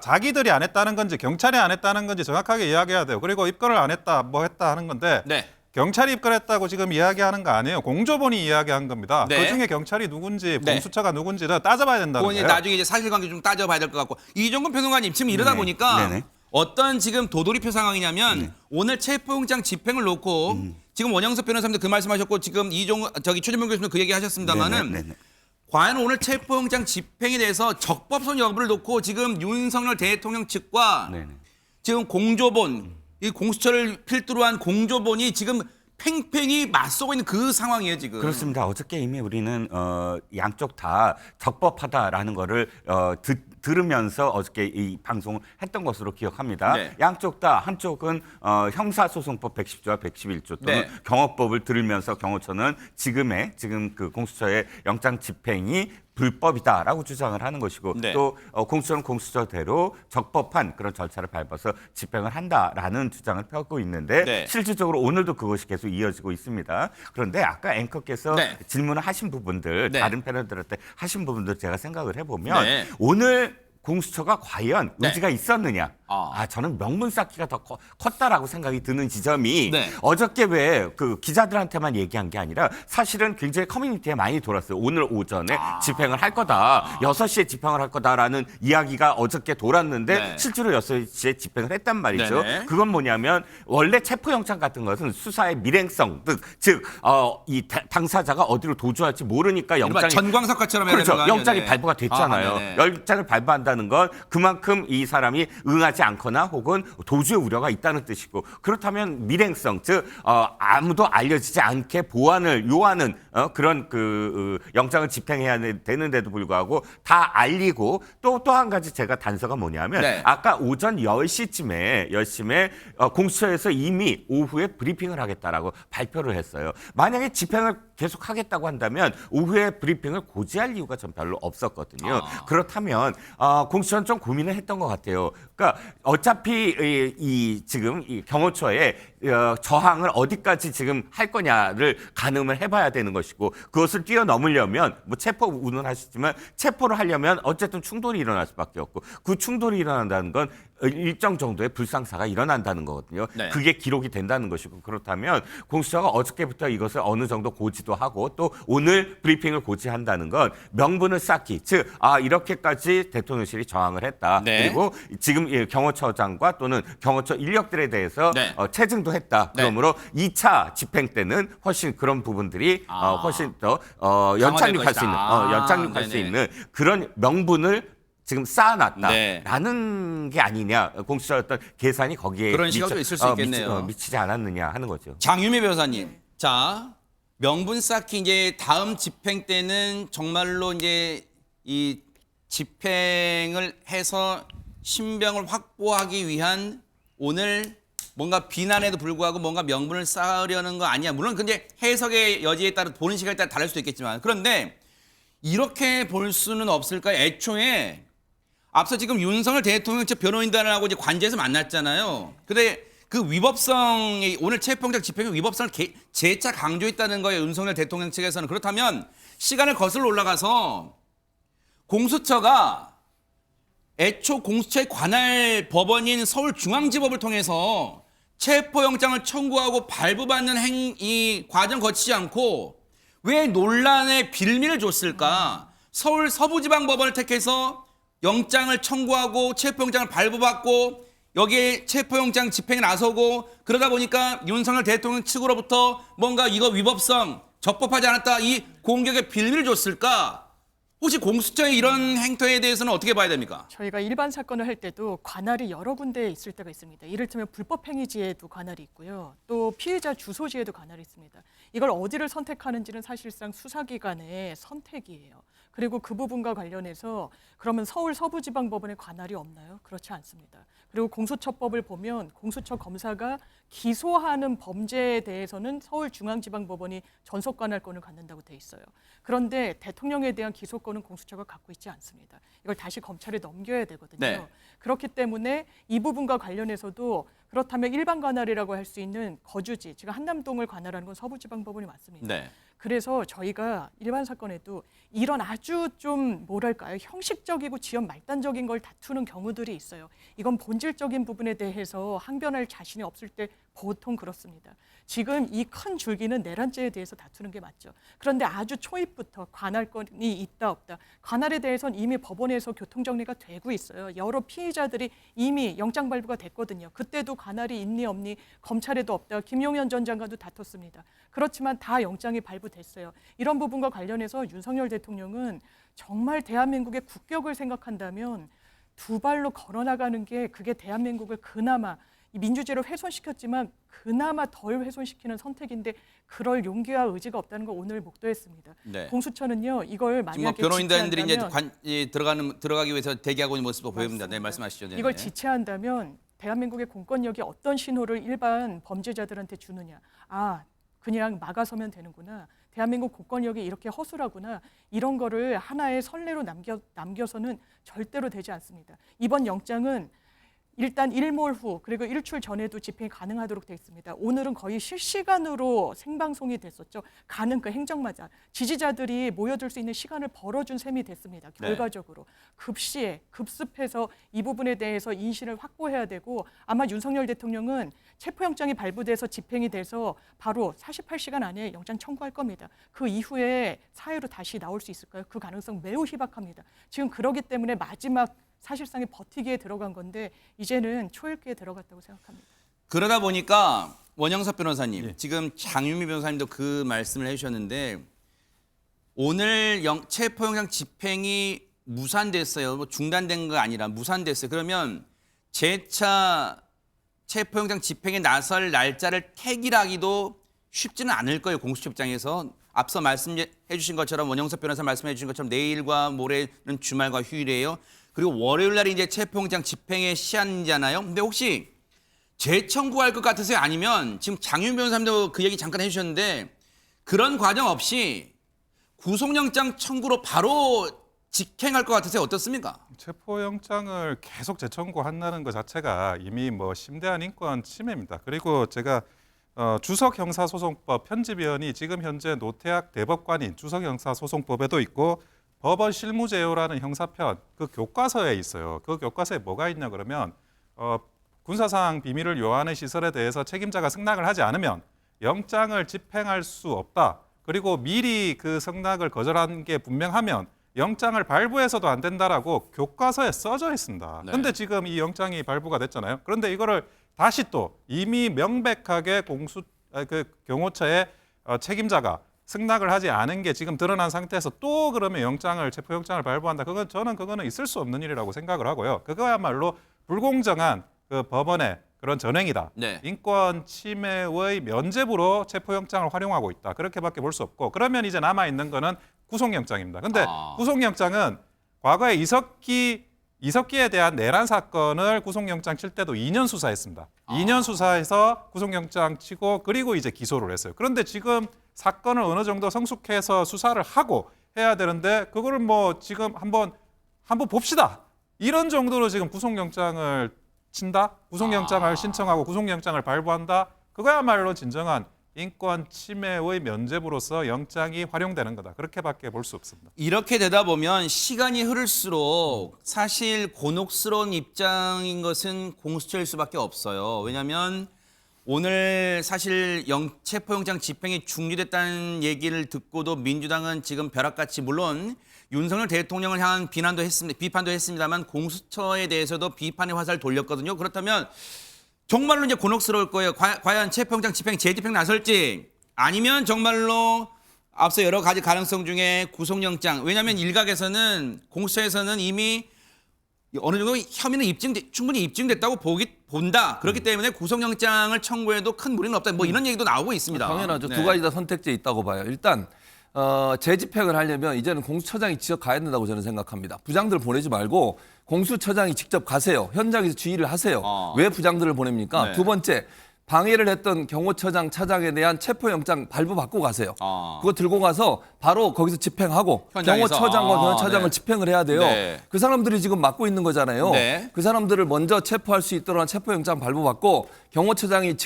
자기들이 안 했다는 건지 경찰이 안 했다는 건지 정확하게 이야기해야 돼요. 그리고 입건을 안 했다, 뭐 했다 하는 건데 네. 경찰이 입건했다고 지금 이야기하는 거 아니에요. 공조본이 이야기한 겁니다. 네. 그중에 경찰이 누군지 네. 공수처가 누군지를 따져봐야 된다는 그건 이제 거예요. 나중에 이제 사실관계 좀 따져봐야 될 것 같고 이종근 평론가님 지금 이러다 네. 보니까 네네. 어떤 지금 도돌이표 상황이냐면 오늘 체포영장 집행을 놓고 지금 원영석 변호사님도 그 말씀하셨고 지금 최준봉 교수님도 그 얘기하셨습니다만은 네네. 과연 오늘 체포영장 집행에 대해서 적법성 여부를 놓고 지금 윤석열 대통령 측과 네네. 지금 공조본 이 공수처를 필두로 한 공조본이 지금 팽팽히 맞서고 있는 그 상황이에요 지금. 그렇습니다. 어저께 이미 우리는 양쪽 다 적법하다라는 거를 들으면서 어저께 이 방송을 했던 것으로 기억합니다. 네. 양쪽 다 한쪽은 형사소송법 110조와 111조 또는 네. 경호법을 들으면서 경호처는 지금 그 공수처의 영장 집행이 불법이다라고 주장을 하는 것이고 네. 또 공수처는 공수처대로 적법한 그런 절차를 밟아서 집행을 한다라는 주장을 펴고 있는데 네. 실질적으로 오늘도 그것이 계속 이어지고 있습니다. 그런데 아까 앵커께서 네. 질문을 하신 부분들 네. 다른 패널들한테 하신 부분들 제가 생각을 해보면 네. 오늘 공수처가 과연 네. 의지가 있었느냐? 아. 저는 명분 쌓기가 더 컸다라고 생각이 드는 지점이 네. 어저께 왜 그 기자들한테만 얘기한 게 아니라 사실은 굉장히 커뮤니티에 많이 돌았어요. 오늘 오전에 집행을 할 거다. 6시에 집행을 할 거다라는 이야기가 어저께 돌았는데 네. 실제로 6시에 집행을 했단 말이죠. 네네. 그건 뭐냐면 원래 체포영장 같은 것은 수사의 밀행성, 즉 이 당사자가 어디로 도주할지 모르니까 영장이 전광석과처럼 해야 그렇죠. 되는 거 아니에요? 영장이 네. 발부가 됐잖아요. 네네. 영장을 발부한다는 건 그만큼 이 사람이 응하지 않거나 혹은 도주의 우려가 있다는 뜻이고 그렇다면 밀행성, 즉 아무도 알려지지 않게 보안을 요하는 그런 영장을 집행해야 되는데도 불구하고 다 알리고 또 한 가지 제가 단서가 뭐냐면 네. 아까 오전 10시쯤에 공수처에서 이미 오후에 브리핑을 하겠다라고 발표를 했어요. 만약에 집행을 계속 하겠다고 한다면 오후에 브리핑을 고지할 이유가 전 별로 없었거든요. 그렇다면 공수처는 좀 고민을 했던 것 같아요. 그러니까 어차피 지금 이 경호처에 저항을 어디까지 지금 할 거냐를 가늠을 해봐야 되는 것이고 그것을 뛰어넘으려면 뭐 체포 운운하시지만 체포를 하려면 어쨌든 충돌이 일어날 수밖에 없고 그 충돌이 일어난다는 건 일정 정도의 불상사가 일어난다는 거거든요. 네. 그게 기록이 된다는 것이고 그렇다면 공수처가 어저께부터 이것을 어느 정도 고지도 하고 또 오늘 브리핑을 고지한다는 건 명분을 쌓기 즉 이렇게까지 대통령실이 저항을 했다. 네. 그리고 지금 경호처장과 또는 경호처 인력들에 대해서 네. 체증도 했다. 네. 그러므로 2차 집행 때는 훨씬 그런 부분들이 훨씬 더 연착륙할 수 있는 연착륙할 수 네네. 있는 그런 명분을 지금 쌓아놨다라는 네. 게 아니냐. 공수처 어떤 계산이 거기에 그런 시각도 있을 수 있겠네요. 미치지 않았느냐 하는 거죠. 장유미 변호사님, 자 명분 쌓기 이제 다음 집행 때는 정말로 이제 이 집행을 해서 신병을 확보하기 위한 오늘 뭔가 비난에도 불구하고 뭔가 명분을 쌓으려는 거 아니야. 물론 근데 해석의 여지에 따라 보는 시각에 따라 다를 수도 있겠지만 그런데 이렇게 볼 수는 없을까요? 애초에 앞서 지금 윤석열 대통령 측 변호인단하고 이제 관제에서 만났잖아요. 근데 그 위법성이 오늘 체포영장 집행의 위법성을 재차 강조했다는 거예요. 윤석열 대통령 측에서는. 그렇다면 시간을 거슬러 올라가서 공수처가 애초 공수처의 관할 법원인 서울중앙지법을 통해서 체포영장을 청구하고 발부받는 이 과정 거치지 않고 왜 논란의 빌미를 줬을까? 서울 서부지방법원을 택해서 영장을 청구하고 체포영장을 발부받고 여기에 체포영장 집행에 나서고 그러다 보니까 윤석열 대통령 측으로부터 뭔가 이거 위법성 적법하지 않았다 이 공격의 빌미를 줬을까? 혹시 공수처의 이런 행태에 대해서는 어떻게 봐야 됩니까? 저희가 일반 사건을 할 때도 관할이 여러 군데에 있을 때가 있습니다. 이를테면 불법행위지에도 관할이 있고요. 또 피해자 주소지에도 관할이 있습니다. 이걸 어디를 선택하는지는 사실상 수사기관의 선택이에요. 그리고 그 부분과 관련해서 그러면 서울 서부지방법원에 관할이 없나요? 그렇지 않습니다. 그리고 공수처법을 보면 공수처 검사가 기소하는 범죄에 대해서는 서울중앙지방법원이 전속관할권을 갖는다고 돼 있어요. 그런데 대통령에 대한 기소권은 공수처가 갖고 있지 않습니다. 이걸 다시 검찰에 넘겨야 되거든요. 네. 그렇기 때문에 이 부분과 관련해서도 그렇다면 일반 관할이라고 할 수 있는 거주지, 지금 한남동을 관할하는 건 서부지방법원이 맞습니다. 네. 그래서 저희가 일반 사건에도 이런 아주 좀 뭐랄까요, 형식적이고 지연 말단적인 걸 다투는 경우들이 있어요. 이건 본질적인 부분에 대해서 항변할 자신이 없을 때 보통 그렇습니다. 지금 이 큰 줄기는 내란죄에 대해서 다투는 게 맞죠. 그런데 아주 초입부터 관할권이 있다 없다. 관할에 대해서는 이미 법원에서 교통정리가 되고 있어요. 여러 피의자들이 이미 영장 발부가 됐거든요. 그때도 관할이 있니 없니 검찰에도 없다. 김용현 전 장관도 다퉜습니다. 그렇지만 다 영장이 발부됐어요. 이런 부분과 관련해서 윤석열 대통령은 정말 대한민국의 국격을 생각한다면 두 발로 걸어나가는 게 그게 대한민국을 그나마 민주주의를 훼손시켰지만 그나마 덜 훼손시키는 선택인데 그럴 용기와 의지가 없다는 걸 오늘 목도했습니다. 네. 공수처는요 이걸 지금 만약에 뭐 변호인단들이 이제 지체한다면 들어가기 위해서 대기하고 있는 모습을 보입니다. 네, 맞습니다. 말씀하시죠. 네. 이걸 지체한다면 대한민국의 공권력이 어떤 신호를 일반 범죄자들한테 주느냐. 그냥 막아서면 되는구나. 대한민국 공권력이 이렇게 허술하구나. 이런 거를 하나의 선례로 남겨서는 절대로 되지 않습니다. 이번 영장은 일단 일몰 후 그리고 일출 전에도 집행이 가능하도록 되어 있습니다. 오늘은 거의 실시간으로 생방송이 됐었죠. 가는 그 행정마다 지지자들이 모여들 수 있는 시간을 벌어준 셈이 됐습니다. 결과적으로 급시에 급습해서 이 부분에 대해서 인식을 확보해야 되고 아마 윤석열 대통령은 체포영장이 발부돼서 집행이 돼서 바로 48시간 안에 영장 청구할 겁니다. 그 이후에 사회로 다시 나올 수 있을까요? 그 가능성 매우 희박합니다. 지금 그러기 때문에 마지막 사실상의 버티기에 들어간 건데 이제는 초읽기에 들어갔다고 생각합니다. 그러다 보니까 원영석 변호사님, 지금 장유미 변호사님도 그 말씀을 해주셨는데 오늘 체포영장 집행이 무산됐어요. 뭐 중단된 거 아니라 무산됐어요. 그러면 재차 체포영장 집행에 나설 날짜를 택일하기도 쉽지는 않을 거예요. 공수처 입장에서. 앞서 말씀해 주신 것처럼 원영석 변호사 말씀해 주신 것처럼 내일과 모레는 주말과 휴일이에요. 그리고 월요일 날이 이제 체포영장 집행의 시한이잖아요. 근데 혹시 재청구할 것 같으세요? 아니면 지금 장윤 변호사님도 그 얘기 잠깐 해주셨는데 그런 과정 없이 구속영장 청구로 바로 직행할 것 같으세요? 어떻습니까? 체포영장을 계속 재청구한다는 것 자체가 이미 뭐 심대한 인권 침해입니다. 그리고 제가 주석형사소송법 편집위원이 지금 현재 노태학 대법관인 주석형사소송법에도 있고 법원 실무제요라는 형사편 그 교과서에 있어요. 그 교과서에 뭐가 있냐 그러면 군사상 비밀을 요하는 시설에 대해서 책임자가 승낙을 하지 않으면 영장을 집행할 수 없다. 그리고 미리 그 승낙을 거절한 게 분명하면 영장을 발부해서도 안 된다라고 교과서에 써져 있습니다. 그런데 지금 이 영장이 발부가 됐잖아요. 그런데 이거를 다시 또 이미 명백하게 그 경호처의 책임자가 승낙을 하지 않은 게 지금 드러난 상태에서 또 그러면 체포영장을 발부한다. 저는 있을 수 없는 일이라고 생각을 하고요. 그거야말로 불공정한 그 법원의 그런 전횡이다. 네. 인권 침해의 면죄부로 체포영장을 활용하고 있다. 그렇게밖에 볼 수 없고 그러면 이제 남아 있는 거는 구속영장입니다. 근데 구속영장은 과거에 이석기에 대한 내란 사건을 구속영장 칠 때도 2년 수사했습니다. 2년 수사해서 구속영장 치고 그리고 이제 기소를 했어요. 그런데 지금 사건을 어느 정도 성숙해서 수사를 하고 해야 되는데 그거를 뭐 지금 한번 봅시다. 이런 정도로 지금 구속영장을 친다? 구속영장을 신청하고 구속영장을 발부한다? 그거야말로 진정한 인권 침해의 면죄부로서 영장이 활용되는 거다. 그렇게밖에 볼 수 없습니다. 이렇게 되다 보면 시간이 흐를수록 사실 곤혹스러운 입장인 것은 공수처일 수밖에 없어요. 왜냐하면 오늘 사실 체포영장 집행이 중지됐다는 얘기를 듣고도 민주당은 지금 벼락같이 물론 윤석열 대통령을 향한 비판도 했습니다만 공수처에 대해서도 비판의 화살을 돌렸거든요. 그렇다면 정말로 이제 곤혹스러울 거예요. 과연 체포영장 집행 재집행 나설지 아니면 정말로 앞서 여러 가지 가능성 중에 구속영장. 왜냐하면 일각에서는 공수처에서는 이미 어느 정도 혐의는 충분히 입증됐다고 본다. 그렇기 때문에 구속영장을 청구해도 큰 무리는 없다. 뭐 이런 얘기도 나오고 있습니다. 당연하죠. 네. 두 가지 다 선택지에 있다고 봐요. 일단 재집행을 하려면 이제는 공수처장이 직접 가야 된다고 저는 생각합니다. 부장들 보내지 말고 공수처장이 직접 가세요. 현장에서 지휘를 하세요. 왜 부장들을 보냅니까? 네. 두 번째, 방해를 했던 경호처장, 차장에 대한 체포영장 발부받고 가세요. 그거 들고 가서 바로 거기서 집행하고 현장에서. 경호처장과 경호차장을 네. 집행을 해야 돼요. 네. 그 사람들이 지금 맡고 있는 거잖아요. 네. 그 사람들을 먼저 체포할 수 있도록 체포영장 발부받고 공수처장이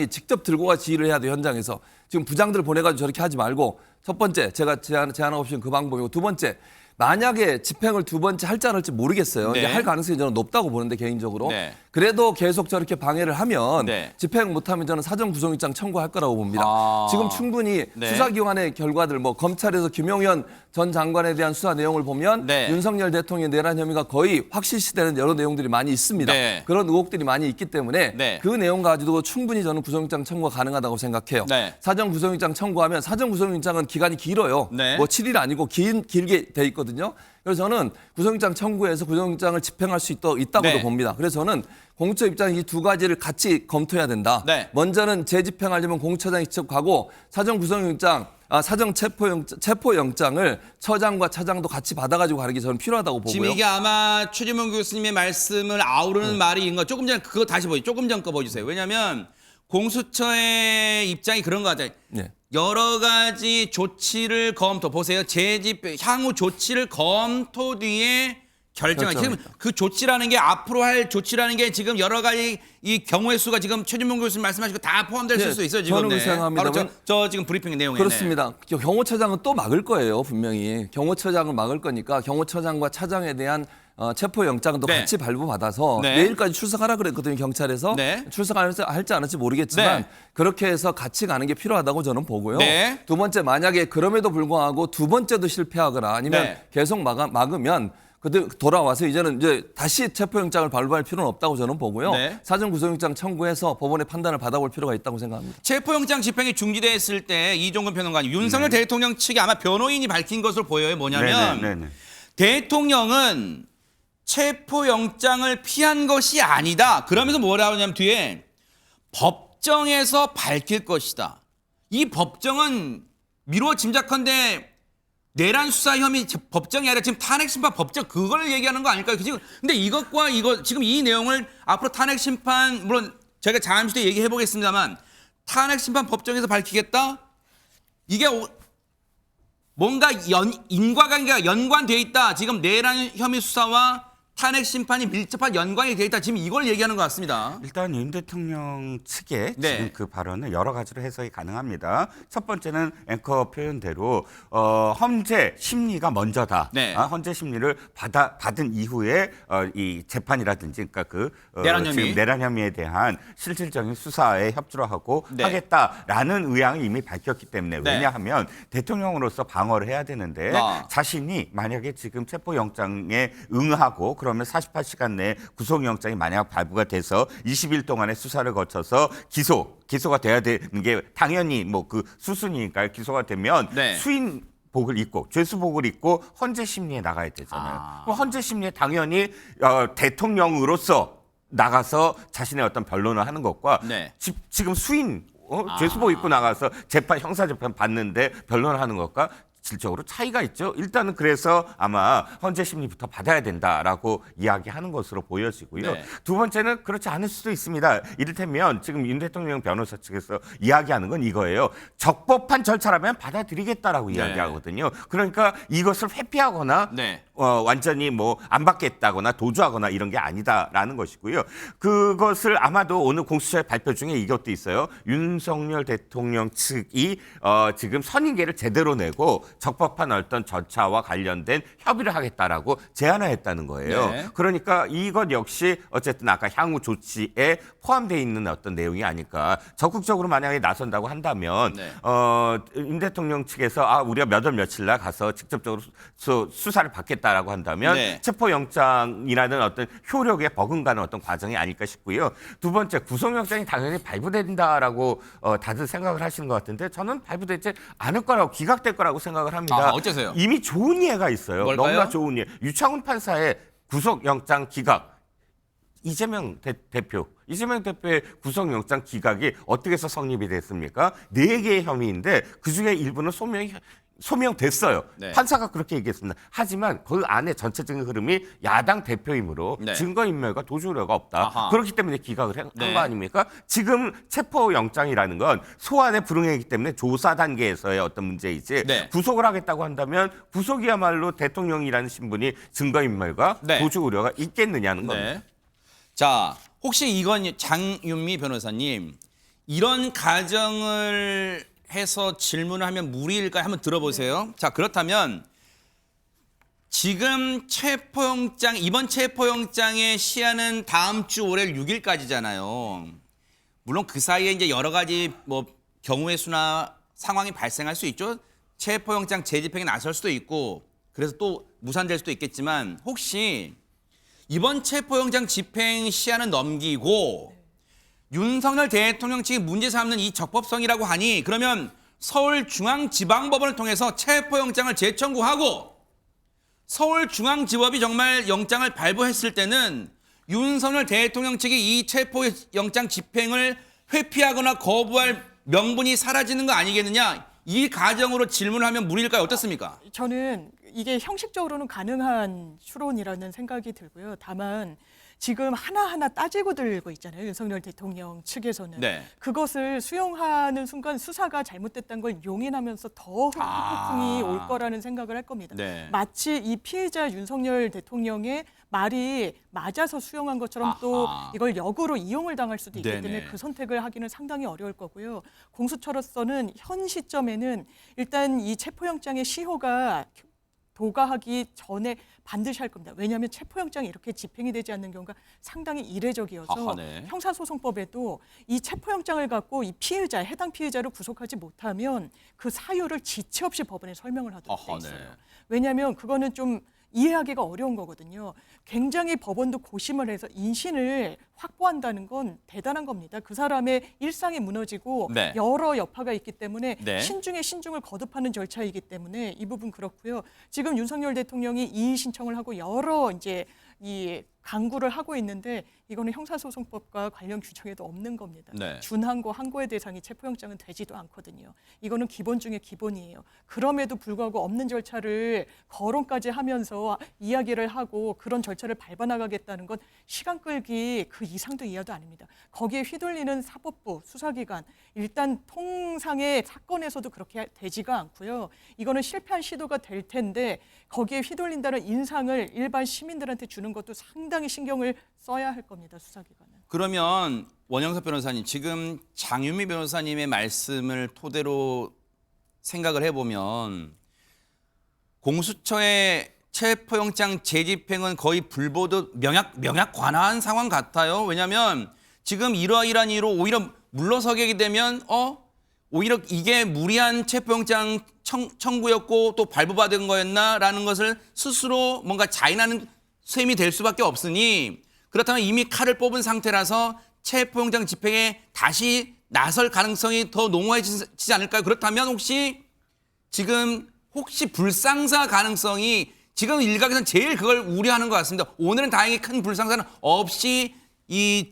직접 들고 가 지휘를 해야 돼요. 현장에서. 지금 부장들 보내가지고 저렇게 하지 말고 첫 번째 제가 제안하고 싶은 그 방법이고 두 번째 만약에 집행을 두 번째 할지 안 할지 모르겠어요. 네. 이제 할 가능성이 저는 높다고 보는데 개인적으로. 네. 그래도 계속 저렇게 방해를 하면 네. 집행 못하면 저는 사전 구속영장 청구할 거라고 봅니다. 지금 충분히 네. 수사기관의 결과들 뭐 검찰에서 김용현 전 장관에 대한 수사 내용을 보면 네. 윤석열 대통령의 내란 혐의가 거의 확실시되는 여러 내용들이 많이 있습니다. 네. 그런 의혹들이 많이 있기 때문에 네. 그 내용 가지고 충분히 저는 구속영장 청구가 가능하다고 생각해요. 네. 사전 구속영장 청구하면 사전 구속영장은 기간이 길어요. 네. 뭐 7일 아니고 길게 돼 있거든요. 그래서 저는 구속영장 청구해서 구속영장을 집행할 수 있다고도 네. 봅니다. 그래서 저는 공수처 입장에 이 두 가지를 같이 검토해야 된다. 네. 먼저는 재집행하려면 공수처장이 직접 가고 사전 체포영장을 처장과 차장도 같이 받아가지고 가는 게 저는 필요하다고 보고요. 지금 이게 아마 최재문 교수님의 말씀을 아우르는 말인 거 조금 전에 그거 다시 조금 전 거 보여주세요. 왜냐하면 공수처의 입장이 그런 거 같아요. 네. 여러 가지 조치를 보세요. 향후 조치를 검토 뒤에 결정이 지금 그 조치라는 게 앞으로 할 조치라는 게 지금 여러 가지 이 경우의 수가 지금 최준봉 교수님 말씀하신 거 다 포함될 네, 수 있어요 지금. 저는 그렇게 생각합니다. 바로 저 지금 브리핑 내용에. 그렇습니다. 경호처장은 또 막을 거예요, 분명히. 경호처장을 막을 거니까 경호처장과 차장에 대한 체포영장도 네. 같이 발부받아서 네. 내일까지 출석하라 그랬거든요, 경찰에서. 네. 출석할지 안 할지 모르겠지만 네. 그렇게 해서 같이 가는 게 필요하다고 저는 보고요. 네. 두 번째, 만약에 그럼에도 불구하고 두 번째도 실패하거나 아니면 네. 계속 막으면 그때 돌아와서 이제 다시 체포영장을 발부할 필요는 없다고 저는 보고요. 네. 사전 구속영장 청구해서 법원의 판단을 받아볼 필요가 있다고 생각합니다. 체포영장 집행이 중지됐을 때 이종근 평론가님 윤석열 대통령 측이 아마 변호인이 밝힌 것으로 보여요. 뭐냐면 네네. 대통령은 체포영장을 피한 것이 아니다. 그러면서 뭐라고 하냐면 뒤에 법정에서 밝힐 것이다. 이 법정은 미루어 짐작컨대 내란 수사 혐의 법정이 아니라 지금 탄핵 심판 법정 그걸 얘기하는 거 아닐까요? 지금 근데 이것과 이거 지금 이 내용을 앞으로 탄핵 심판 물론 저희가 잠시 뒤에 얘기해 보겠습니다만 탄핵 심판 법정에서 밝히겠다. 이게 뭔가 인과관계가 연관돼 있다. 지금 내란 혐의 수사와 탄핵 심판이 밀접한 연관이 돼 있다. 지금 이걸 얘기하는 것 같습니다. 일단 윤 대통령 측의 네. 지금 그 발언은 여러 가지로 해석이 가능합니다. 첫 번째는 앵커 표현대로 헌재 심리가 먼저다. 네. 헌재 심리를 받은 이후에 이 재판이라든지 그러니까 내란 혐의. 지금 내란 혐의에 대한 실질적인 수사에 협조를 하고 네. 하겠다라는 의향을 이미 밝혔기 때문에 네. 왜냐하면 대통령으로서 방어를 해야 되는데 자신이 만약에 지금 체포영장에 응하고 그러면 48시간 내에 구속영장이 만약 발부가 돼서 20일 동안의 수사를 거쳐서 기소가 돼야 되는 게 당연히 뭐 그 수순이니까 기소가 되면 네. 수인복을 입고 죄수복을 입고 헌재 심리에 나가야 되잖아요. 그럼 헌재 심리에 당연히 대통령으로서 나가서 자신의 어떤 변론을 하는 것과 네. 지금 죄수복 입고 나가서 형사재판 받는데 변론을 하는 것과 질적으로 차이가 있죠. 일단은 그래서 아마 헌재 심리부터 받아야 된다라고 이야기하는 것으로 보여지고요. 네. 두 번째는 그렇지 않을 수도 있습니다. 이를테면 지금 윤 대통령 변호사 측에서 이야기하는 건 이거예요. 적법한 절차라면 받아들이겠다라고 이야기하거든요. 그러니까 이것을 회피하거나 네. 완전히 뭐 안 받겠다거나 도주하거나 이런 게 아니다라는 것이고요. 그것을 아마도 오늘 공수처의 발표 중에 이것도 있어요. 윤석열 대통령 측이 지금 선임계를 제대로 내고 적법한 어떤 절차와 관련된 협의를 하겠다라고 제안을 했다는 거예요. 네. 그러니까 이것 역시 어쨌든 아까 향후 조치에 포함되어 있는 어떤 내용이 아닐까. 적극적으로 만약에 나선다고 한다면 네. 윤 대통령 측에서 우리가 몇 월 며칠 날 가서 직접적으로 수사를 받겠다라고 한다면 네. 체포영장이라는 어떤 효력에 버금가는 어떤 과정이 아닐까 싶고요. 두 번째 구속영장이 당연히 발부된다라고 다들 생각을 하시는 것 같은데 저는 발부되지 않을 거라고 기각될 거라고 생각을 합니다. 어째서요? 이미 좋은 예가 있어요. 뭘까요? 너무나 좋은 예. 유창훈 판사의 구속영장 기각. 이재명 대표의 구속영장 기각이 어떻게 해서 성립이 됐습니까? 4개의 혐의인데 그중에 일부는 소명됐어요. 네. 판사가 그렇게 얘기했습니다. 하지만 그 안에 전체적인 흐름이 야당 대표이므로 네. 증거인멸과 도주우려가 없다. 아하. 그렇기 때문에 기각을 한 네. 거 아닙니까? 지금 체포영장이라는 건 소환의 불응이기 때문에 조사 단계에서의 어떤 문제이지 네. 구속을 하겠다고 한다면 구속이야말로 대통령이라는 신분이 증거인멸과 네. 도주 우려가 있겠느냐는 겁니다. 네. 자, 혹시 이건 장윤미 변호사님 이런 가정을 해서 질문을 하면 무리일까요? 한번 들어보세요. 자, 그렇다면 지금 이번 체포영장의 시한은 다음 주 월요일 6일까지잖아요. 물론 그 사이에 이제 여러 가지 뭐 경우의 수나 상황이 발생할 수 있죠. 체포영장 재집행에 나설 수도 있고 그래서 또 무산될 수도 있겠지만 혹시 이번 체포영장 집행 시한은 넘기고 윤석열 대통령 측이 문제 삼는 이 적법성이라고 하니 그러면 서울중앙지방법원을 통해서 체포영장을 재청구하고 서울중앙지법이 정말 영장을 발부했을 때는 윤석열 대통령 측이 이 체포영장 집행을 회피하거나 거부할 명분이 사라지는 거 아니겠느냐. 이 가정으로 질문을 하면 무리일까요? 어떻습니까? 저는 이게 형식적으로는 가능한 추론이라는 생각이 들고요. 다만 지금 하나하나 따지고 들고 있잖아요. 윤석열 대통령 측에서는. 네. 그것을 수용하는 순간 수사가 잘못됐다는 걸 용인하면서 더 후폭풍이 올 거라는 생각을 할 겁니다. 네. 마치 이 피해자 윤석열 대통령의 말이 맞아서 수용한 것처럼 또 아하. 이걸 역으로 이용을 당할 수도 있기 네네. 때문에 그 선택을 하기는 상당히 어려울 거고요. 공수처로서는 현 시점에는 일단 이 체포영장의 시효가 도과하기 전에 반드시 할 겁니다. 왜냐하면 체포영장이 이렇게 집행이 되지 않는 경우가 상당히 이례적이어서 아하, 네. 형사소송법에도 이 체포영장을 갖고 이 피해자, 해당 피해자를 구속하지 못하면 그 사유를 지체 없이 법원에 설명을 하도록 돼 아하, 있어요. 네. 왜냐하면 그거는 좀 이해하기가 어려운 거거든요. 굉장히 법원도 고심을 해서 인신을 확보한다는 건 대단한 겁니다. 그 사람의 일상이 무너지고 네. 여러 여파가 있기 때문에 네. 신중에 신중을 거듭하는 절차이기 때문에 이 부분 그렇고요. 지금 윤석열 대통령이 이의 신청을 하고 여러 이제 이 강구를 하고 있는데 이거는 형사소송법과 관련 규정에도 없는 겁니다. 네. 준항고, 항고의 대상이 체포영장은 되지도 않거든요. 이거는 기본 중에 기본이에요. 그럼에도 불구하고 없는 절차를 거론까지 하면서 이야기를 하고 그런 절차를 밟아나가겠다는 건 시간 끌기 그 이상도 이하도 아닙니다. 거기에 휘둘리는 사법부, 수사기관, 일단 통상의 사건에서도 그렇게 되지가 않고요. 이거는 실패한 시도가 될 텐데 거기에 휘둘린다는 인상을 일반 시민들한테 주는 것도 상당히 신경을 써야 할 겁니다. 수사기관은. 그러면 원영석 변호사님, 지금 장유미 변호사님의 말씀을 토대로 생각을 해보면 공수처의 체포영장 재집행은 거의 불보듯 명약 관화한 상황 같아요. 왜냐하면 지금 이러이러한 이유로 오히려 물러서게 되면 오히려 이게 무리한 체포영장 청구였고 또 발부받은 거였나라는 것을 스스로 뭔가 자인하는 셈이 될 수밖에 없으니 그렇다면 이미 칼을 뽑은 상태라서 체포영장 집행에 다시 나설 가능성이 더 농후해지지 않을까요? 그렇다면 혹시 불상사 가능성이 지금 일각에서는 제일 그걸 우려하는 것 같습니다. 오늘은 다행히 큰 불상사는 없이 이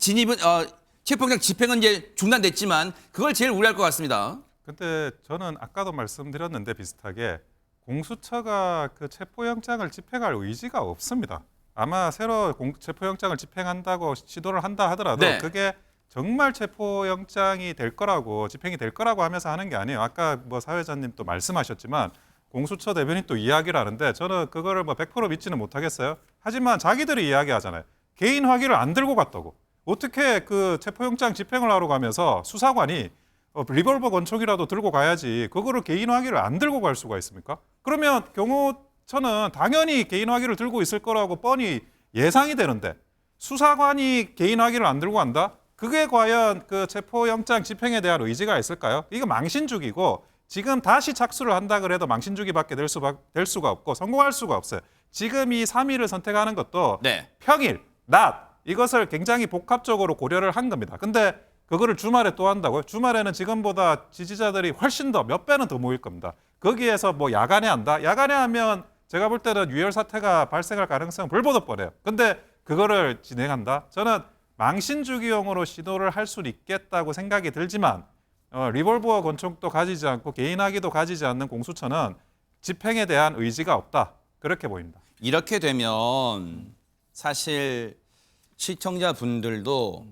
체포영장 집행은 이제 중단됐지만 그걸 제일 우려할 것 같습니다. 근데 저는 아까도 말씀드렸는데 비슷하게 공수처가 그 체포영장을 집행할 의지가 없습니다. 아마 새로 체포영장을 집행한다고 시도를 한다 하더라도 네. 그게 정말 체포영장이 될 거라고 집행이 될 거라고 하면서 하는 게 아니에요. 아까 뭐 사회자님 또 말씀하셨지만 공수처 대변인 또 이야기를 하는데 저는 그거를 뭐 100% 믿지는 못하겠어요. 하지만 자기들이 이야기하잖아요. 개인 화기를 안 들고 갔다고. 어떻게 그 체포영장 집행을 하러 가면서 수사관이 리볼버 권총이라도 들고 가야지 그거를 개인 화기를 안 들고 갈 수가 있습니까? 그러면 경호처는 당연히 개인 화기를 들고 있을 거라고 뻔히 예상이 되는데 수사관이 개인 화기를 안 들고 간다? 그게 과연 그 체포영장 집행에 대한 의지가 있을까요? 이거 망신주기고 지금 다시 착수를 한다 그래도 망신주기밖에 될 수가 없고 성공할 수가 없어요. 지금 이 3일을 선택하는 것도 네. 평일, 낮 이것을 굉장히 복합적으로 고려를 한 겁니다. 근데 그거를 주말에 또 한다고요? 주말에는 지금보다 지지자들이 훨씬 더 몇 배는 더 모일 겁니다. 거기에서 뭐 야간에 한다? 야간에 하면 제가 볼 때는 유혈 사태가 발생할 가능성은 불보듯 뻔해요. 근데 그거를 진행한다? 저는 망신주기용으로 시도를 할 수는 있겠다고 생각이 들지만 리볼버 권총도 가지지 않고 개인 화기도 가지지 않는 공수처는 집행에 대한 의지가 없다. 그렇게 보입니다. 이렇게 되면 사실 시청자분들도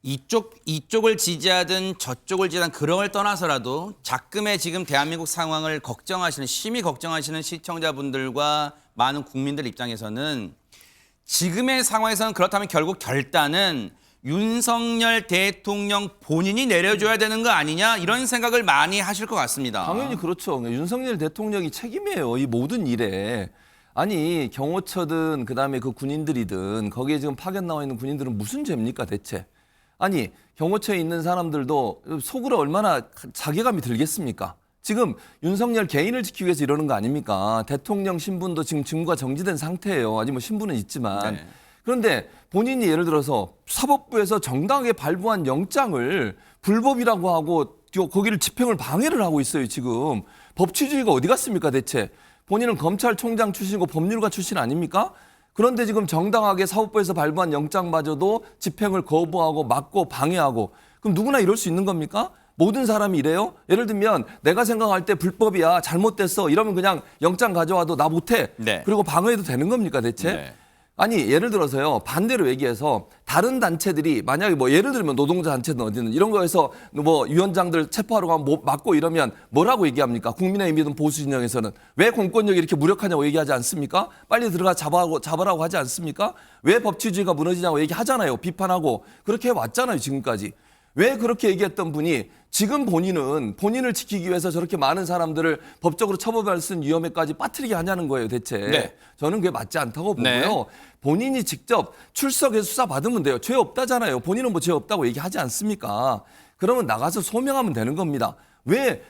이쪽을 지지하든 저쪽을 지지하든 그런 걸 떠나서라도 작금의 지금 대한민국 상황을 심히 걱정하시는 시청자분들과 많은 국민들 입장에서는 지금의 상황에서는 그렇다면 결국 결단은 윤석열 대통령 본인이 내려줘야 되는 거 아니냐 이런 생각을 많이 하실 것 같습니다. 당연히 그렇죠. 윤석열 대통령이 책임이에요. 이 모든 일에. 아니 경호처든 그다음에 그 군인들이든 거기에 지금 파견 나와 있는 군인들은 무슨 죄입니까 대체? 아니 경호처에 있는 사람들도 속으로 얼마나 자괴감이 들겠습니까? 지금 윤석열 개인을 지키기 위해서 이러는 거 아닙니까? 대통령 신분도 지금 직무가 정지된 상태예요. 아직 뭐 신분은 있지만. 네. 그런데 본인이 예를 들어서 사법부에서 정당하게 발부한 영장을 불법이라고 하고 거기를 집행을 방해를 하고 있어요. 지금 법 취지가 어디 갔습니까 대체? 본인은 검찰총장 출신이고 법률가 출신 아닙니까? 그런데 지금 정당하게 사법부에서 발부한 영장마저도 집행을 거부하고 막고 방해하고 그럼 누구나 이럴 수 있는 겁니까? 모든 사람이 이래요? 예를 들면 내가 생각할 때 불법이야 잘못됐어 이러면 그냥 영장 가져와도 나 못해 네. 그리고 방어해도 되는 겁니까 대체? 네. 아니 예를 들어서요 반대로 얘기해서 다른 단체들이 만약에 뭐 예를 들면 노동자 단체든 어디든 이런 거에서 뭐 위원장들 체포하러 가면 맞고 이러면 뭐라고 얘기합니까? 국민의힘이든 보수 진영에서는 왜 공권력이 이렇게 무력하냐고 얘기하지 않습니까? 빨리 들어가 잡아라고 하지 않습니까? 왜 법치주의가 무너지냐고 얘기하잖아요. 비판하고 그렇게 해왔잖아요 지금까지. 왜 그렇게 얘기했던 분이 지금 본인을 지키기 위해서 저렇게 많은 사람들을 법적으로 처벌할 수 있는 위험에까지 빠뜨리게 하냐는 거예요, 대체. 네. 저는 그게 맞지 않다고 보고요. 네. 본인이 직접 출석해서 수사 받으면 돼요. 죄 없다잖아요. 본인은 뭐 죄 없다고 얘기하지 않습니까? 그러면 나가서 소명하면 되는 겁니다. 왜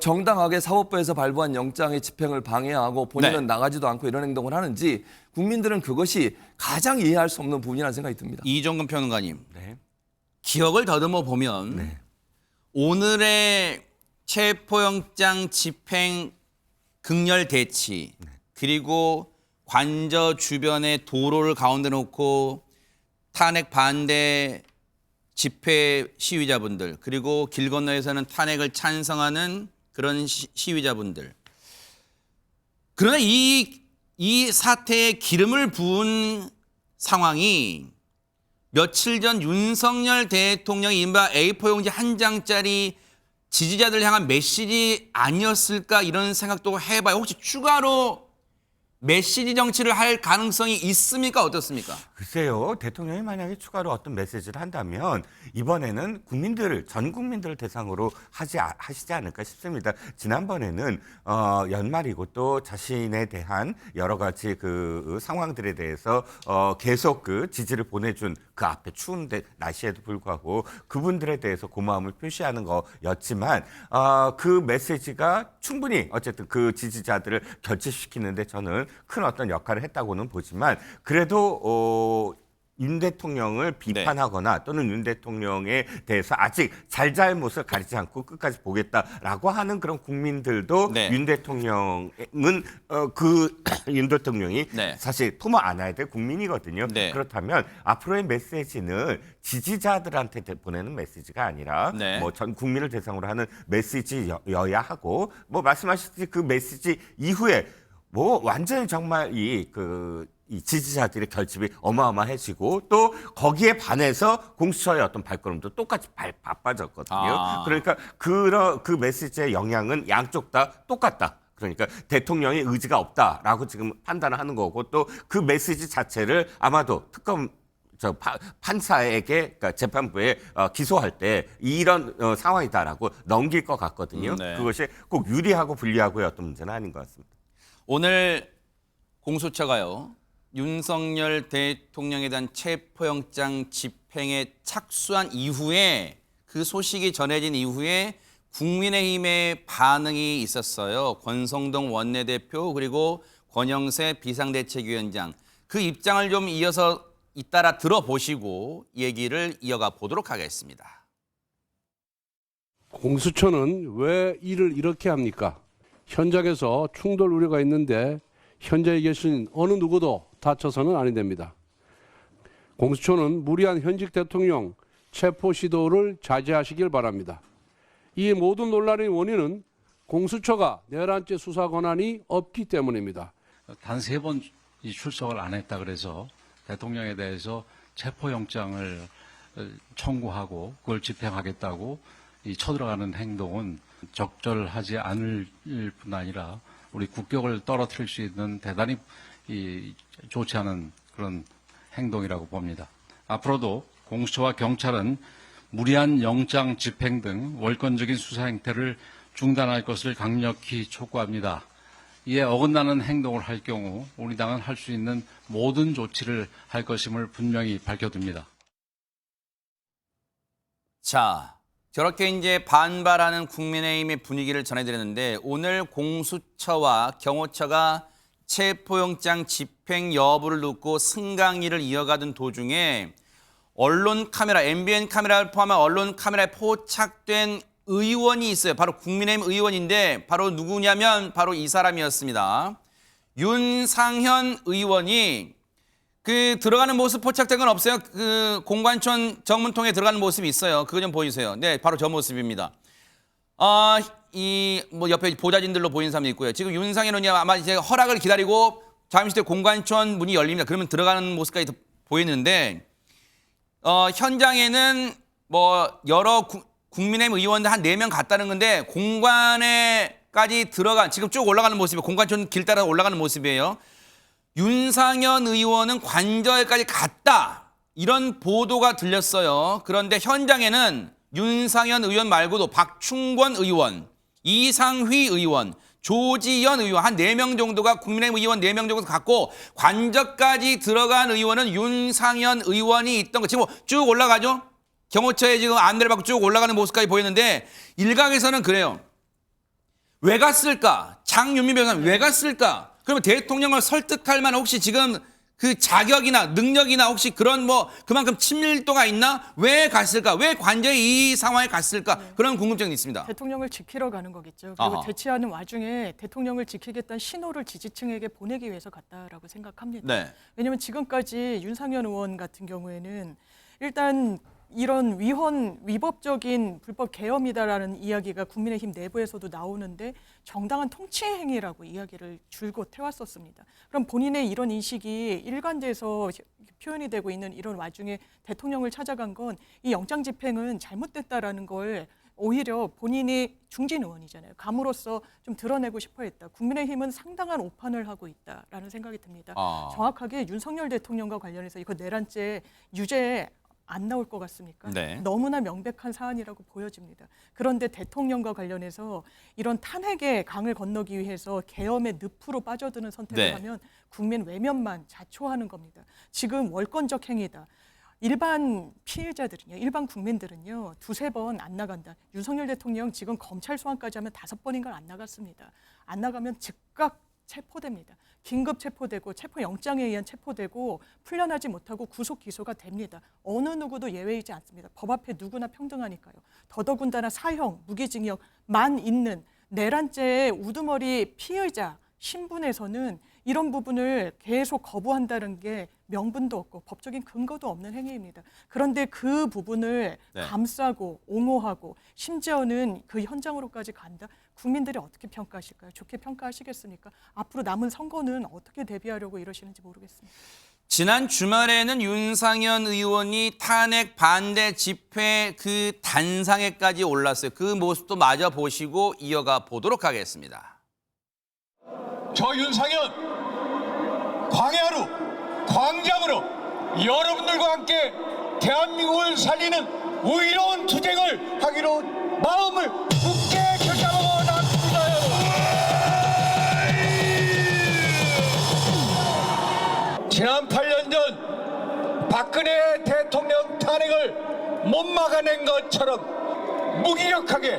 정당하게 사법부에서 발부한 영장의 집행을 방해하고 본인은 네. 나가지도 않고 이런 행동을 하는지 국민들은 그것이 가장 이해할 수 없는 부분이라는 생각이 듭니다. 이종근 평론가님, 네. 기억을 더듬어 보면 네. 오늘의 체포영장 집행 극렬 대치 그리고 관저 주변에 도로를 가운데 놓고 탄핵 반대 집회 시위자분들 그리고 길 건너에서는 탄핵을 찬성하는 그런 시위자분들. 그러나 이 사태에 기름을 부은 상황이 며칠 전 윤석열 대통령이 이른바 A4 용지 한 장짜리 지지자들 향한 메시지 아니었을까 이런 생각도 해봐요. 혹시 추가로 메시지 정치를 할 가능성이 있습니까? 어떻습니까? 글쎄요, 대통령이 만약에 추가로 어떤 메시지를 한다면 이번에는 전 국민들을 대상으로 하시지 않을까 싶습니다. 지난번에는 연말이고 또 자신에 대한 여러 가지 그 상황들에 대해서 계속 그 지지를 보내준 그 앞에 추운 날씨에도 불구하고 그분들에 대해서 고마움을 표시하는 거였지만 그 메시지가 충분히 어쨌든 그 지지자들을 결집시키는데 저는 큰 어떤 역할을 했다고는 보지만 그래도 윤 대통령을 비판하거나 또는 윤 대통령에 대해서 아직 잘잘못을 가리지 않고 끝까지 보겠다라고 하는 그런 국민들도 네. 윤 대통령은 윤 대통령이 네. 사실 품어 안아야 될 국민이거든요. 네. 그렇다면 앞으로의 메시지는 지지자들한테 보내는 메시지가 아니라 네. 뭐 전 국민을 대상으로 하는 메시지여야 하고 뭐 말씀하셨듯이 그 메시지 이후에 뭐 완전히 정말 이 지지자들의 결집이 어마어마해지고 또 거기에 반해서 공수처의 어떤 발걸음도 똑같이 바빠졌거든요. 그러니까 그 메시지의 영향은 양쪽 다 똑같다. 그러니까 대통령의 의지가 없다라고 지금 판단을 하는 거고 또 그 메시지 자체를 아마도 판사에게 그러니까 재판부에 기소할 때 이런 상황이다라고 넘길 것 같거든요. 네. 그것이 꼭 유리하고 불리하고의 어떤 문제는 아닌 것 같습니다. 오늘 공수처가요. 윤석열 대통령에 대한 체포영장 집행에 착수한 이후에 그 소식이 전해진 이후에 국민의힘의 반응이 있었어요. 권성동 원내대표 그리고 권영세 비상대책위원장. 그 입장을 좀 이어서 잇따라 들어보시고 얘기를 이어가 보도록 하겠습니다. 공수처는 왜 일을 이렇게 합니까? 현장에서 충돌 우려가 있는데 현장에 계신 어느 누구도 다쳐서는 아니 됩니다. 공수처는 무리한 현직 대통령 체포 시도를 자제하시길 바랍니다. 이 모든 논란의 원인은 공수처가 11째 수사 권한이 없기 때문입니다. 단 3번 출석을 안 했다 그래서 대통령에 대해서 체포영장을 청구하고 그걸 집행하겠다고 쳐들어가는 행동은 적절하지 않을 뿐 아니라 우리 국격을 떨어뜨릴 수 있는 대단히 좋지 않은 그런 행동이라고 봅니다. 앞으로도 공수처와 경찰은 무리한 영장 집행 등 월권적인 수사 행태를 중단할 것을 강력히 촉구합니다. 이에 어긋나는 행동을 할 경우 우리 당은 할 수 있는 모든 조치를 할 것임을 분명히 밝혀둡니다. 자, 저렇게 이제 반발하는 국민의힘의 분위기를 전해드렸는데 오늘 공수처와 경호처가 체포영장 집행 여부를 놓고 승강기를 이어가던 도중에 언론 카메라, MBN 카메라를 포함한 언론 카메라에 포착된 의원이 있어요. 바로 국민의힘 의원인데 바로 누구냐면 바로 이 사람이었습니다. 윤상현 의원이 그 들어가는 모습 포착된 건 없어요. 그 공관촌 정문통에 들어가는 모습이 있어요. 그거 좀 보여주세요. 네, 바로 저 모습입니다. 이 뭐 옆에 보좌진들로 보이는 사람이 있고요. 지금 윤상현 의원이 아마 이제 허락을 기다리고 잠시 후에 공관청 문이 열립니다. 그러면 들어가는 모습까지 보이는데 현장에는 뭐 여러 국민의힘 의원들 한 4명 갔다는 건데 공관에까지 들어간 지금 쭉 올라가는 모습이에요. 공관청 길 따라 올라가는 모습이에요. 윤상현 의원은 관저에까지 갔다. 이런 보도가 들렸어요. 그런데 현장에는 윤상현 의원 말고도 박충권 의원, 이상휘 의원, 조지현 의원 한 4명 정도가 국민의힘 의원 4명 정도 갔고 관저까지 들어간 의원은 윤상현 의원이 있던 거 지금 쭉 올라가죠. 경호처에 지금 안내를 받고 쭉 올라가는 모습까지 보이는데 일각에서는 그래요. 왜 갔을까? 장윤미 변호사는 왜 갔을까? 그러면 대통령을 설득할 만한 혹시 지금 그 자격이나 능력이나 혹시 그런 뭐 그만큼 친밀도가 있나? 왜 갔을까? 왜 관저에 이 상황에 갔을까? 그런 궁금증이 있습니다. 대통령을 지키러 가는 거겠죠. 그리고 아하. 대치하는 와중에 대통령을 지키겠다는 신호를 지지층에게 보내기 위해서 갔다라고 생각합니다. 네. 왜냐하면 지금까지 윤상현 의원 같은 경우에는 일단 이런 위법적인 불법 계엄이다라는 이야기가 국민의힘 내부에서도 나오는데 정당한 통치 행위라고 이야기를 줄곧 해왔었습니다. 그럼 본인의 이런 인식이 일관돼서 표현이 되고 있는 이런 와중에 대통령을 찾아간 건 이 영장 집행은 잘못됐다라는 걸 오히려 본인이 중진 의원이잖아요. 감으로써 좀 드러내고 싶어 했다. 국민의힘은 상당한 오판을 하고 있다라는 생각이 듭니다. 정확하게 윤석열 대통령과 관련해서 이거 내란죄 유죄 안 나올 것 같습니까? 네. 너무나 명백한 사안이라고 보여집니다. 그런데 대통령과 관련해서 이런 탄핵의 강을 건너기 위해서 계엄의 늪으로 빠져드는 선택을 네. 하면 국민 외면만 자초하는 겁니다. 지금 월권적 행위다. 일반 피해자들은요, 일반 국민들은요, 2-3번 안 나간다. 윤석열 대통령 지금 검찰 소환까지 하면 5번인가 안 나갔습니다. 안 나가면 즉각 체포됩니다. 긴급 체포되고 체포영장에 의한 체포되고 풀려나지 못하고 구속 기소가 됩니다. 어느 누구도 예외이지 않습니다. 법 앞에 누구나 평등하니까요. 더더군다나 사형, 무기징역만 있는 내란죄의 우두머리 피의자 신분에서는 이런 부분을 계속 거부한다는 게 명분도 없고 법적인 근거도 없는 행위입니다. 그런데 그 부분을 네. 감싸고 옹호하고 심지어는 그 현장으로까지 간다? 국민들이 어떻게 평가하실까요? 좋게 평가하시겠습니까? 앞으로 남은 선거는 어떻게 대비하려고 이러시는지 모르겠습니다. 지난 주말에는 윤상현 의원이 탄핵 반대 집회 그 단상에까지 올랐어요. 그 모습도 마저 보시고 이어가 보도록 하겠습니다. 저 윤상현 광야로 광장으로 여러분들과 함께 대한민국을 살리는 의로운 투쟁을 하기로 마음을 굳게 결심하고 나왔습니다. 지난 8년 전 박근혜 대통령 탄핵을 못 막아낸 것처럼 무기력하게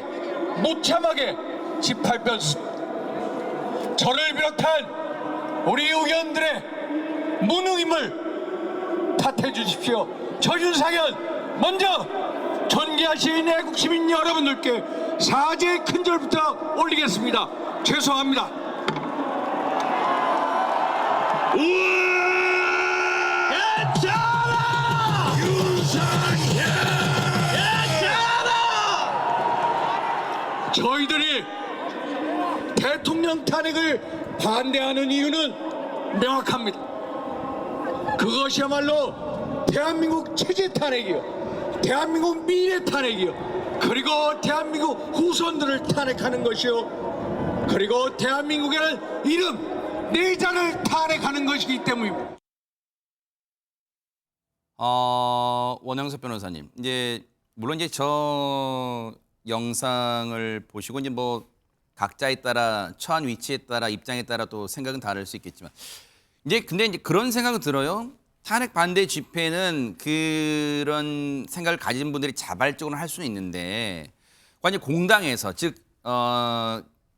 무참하게 짓밟혔습니다. 저를 비롯한 우리 의원들의 무능임을 탓해 주십시오. 저 윤상현 먼저 존귀하신 애국시민 여러분들께 사죄의 큰절부터 올리겠습니다. 죄송합니다. 저희들이 대통령 탄핵을 반대하는 이유는 명확합니다. 그것이야말로 대한민국 체제 탄핵이요, 대한민국 미래 탄핵이요, 그리고 대한민국 후손들을 탄핵하는 것이요, 그리고 대한민국이라는 이름, 내장을 탄핵하는 것이기 때문입니다. 원영석 변호사님, 이제 물론 이제 저 영상을 보시고 이제 뭐 각자에 따라 처한 위치에 따라 입장에 따라 또 생각은 다를 수 있겠지만 근데 이제 그런 생각은 들어요. 탄핵 반대 집회는 그런 생각을 가진 분들이 자발적으로 할 수는 있는데 관련 공당에서 즉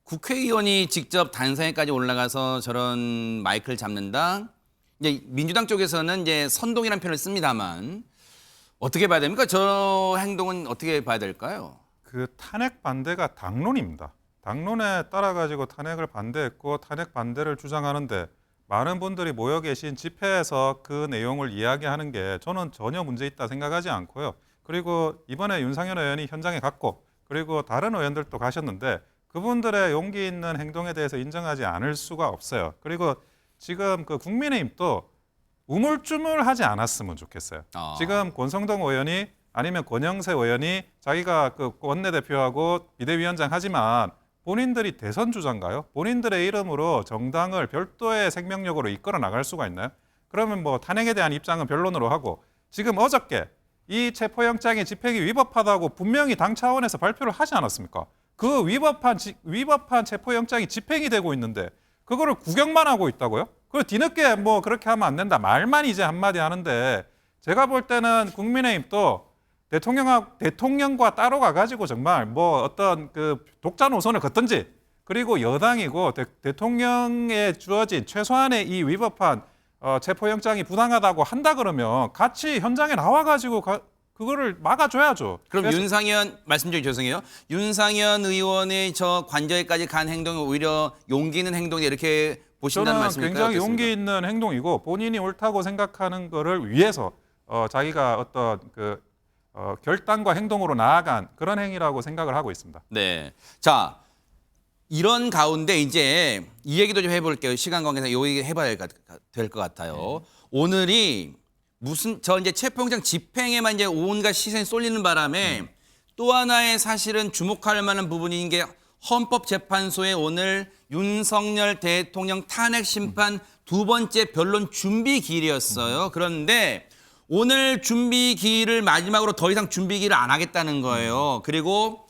국회의원이 직접 단상에까지 올라가서 저런 마이크를 잡는다. 이제 민주당 쪽에서는 이제 선동이라는 표현을 씁니다만 어떻게 봐야 됩니까? 저 행동은 어떻게 봐야 될까요? 그 탄핵 반대가 당론입니다. 당론에 따라 가지고 탄핵을 반대했고 탄핵 반대를 주장하는데 많은 분들이 모여 계신 집회에서 그 내용을 이야기하는 게 저는 전혀 문제 있다 생각하지 않고요. 그리고 이번에 윤상현 의원이 현장에 갔고 그리고 다른 의원들도 가셨는데 그분들의 용기 있는 행동에 대해서 인정하지 않을 수가 없어요. 그리고 지금 그 국민의힘도 우물쭈물하지 않았으면 좋겠어요. 아. 지금 권성동 의원이 아니면 권영세 의원이 자기가 그 원내대표하고 비대위원장 하지만 본인들이 대선 주자인가요? 본인들의 이름으로 정당을 별도의 생명력으로 이끌어 나갈 수가 있나요? 그러면 뭐 탄핵에 대한 입장은 변론으로 하고 지금 어저께 이 체포영장의 집행이 위법하다고 분명히 당 차원에서 발표를 하지 않았습니까? 그 위법한 체포영장이 집행이 되고 있는데 그거를 구경만 하고 있다고요? 그리고 뒤늦게 뭐 그렇게 하면 안 된다. 말만 이제 한마디 하는데 제가 볼 때는 국민의힘도 대통령과 따로 가가지고 정말 뭐 어떤 그 독자 노선을 걷든지 그리고 여당이고 대통령에 주어진 최소한의 이 위법한 체포영장이 부당하다고 한다 그러면 같이 현장에 나와가지고 그거를 막아줘야죠. 그럼 그래서 윤상현 말씀 중에 죄송해요. 윤상현 의원의 저 관저에까지 간 행동이 오히려 용기 있는 행동이 이렇게 보신다는 저는 말씀일까요? 굉장히 어떻습니까? 용기 있는 행동이고 본인이 옳다고 생각하는 거를 위해서 자기가 어떤 그 결단과 행동으로 나아간 그런 행위라고 생각을 하고 있습니다. 네. 자, 이런 가운데 이제 이 얘기도 좀 해볼게요. 시간 관계상 이 얘기 해봐야 될 것 같아요. 오늘이 무슨 저 이제 체포영장 집행에만 이제 온갖 시선이 쏠리는 바람에 또 하나의 사실은 주목할 만한 부분인 게 헌법재판소에 오늘 윤석열 대통령 탄핵 심판 두 번째 변론 준비 기일이었어요. 그런데 오늘 준비 기일을 마지막으로 더 이상 준비 기일을 안 하겠다는 거예요. 그리고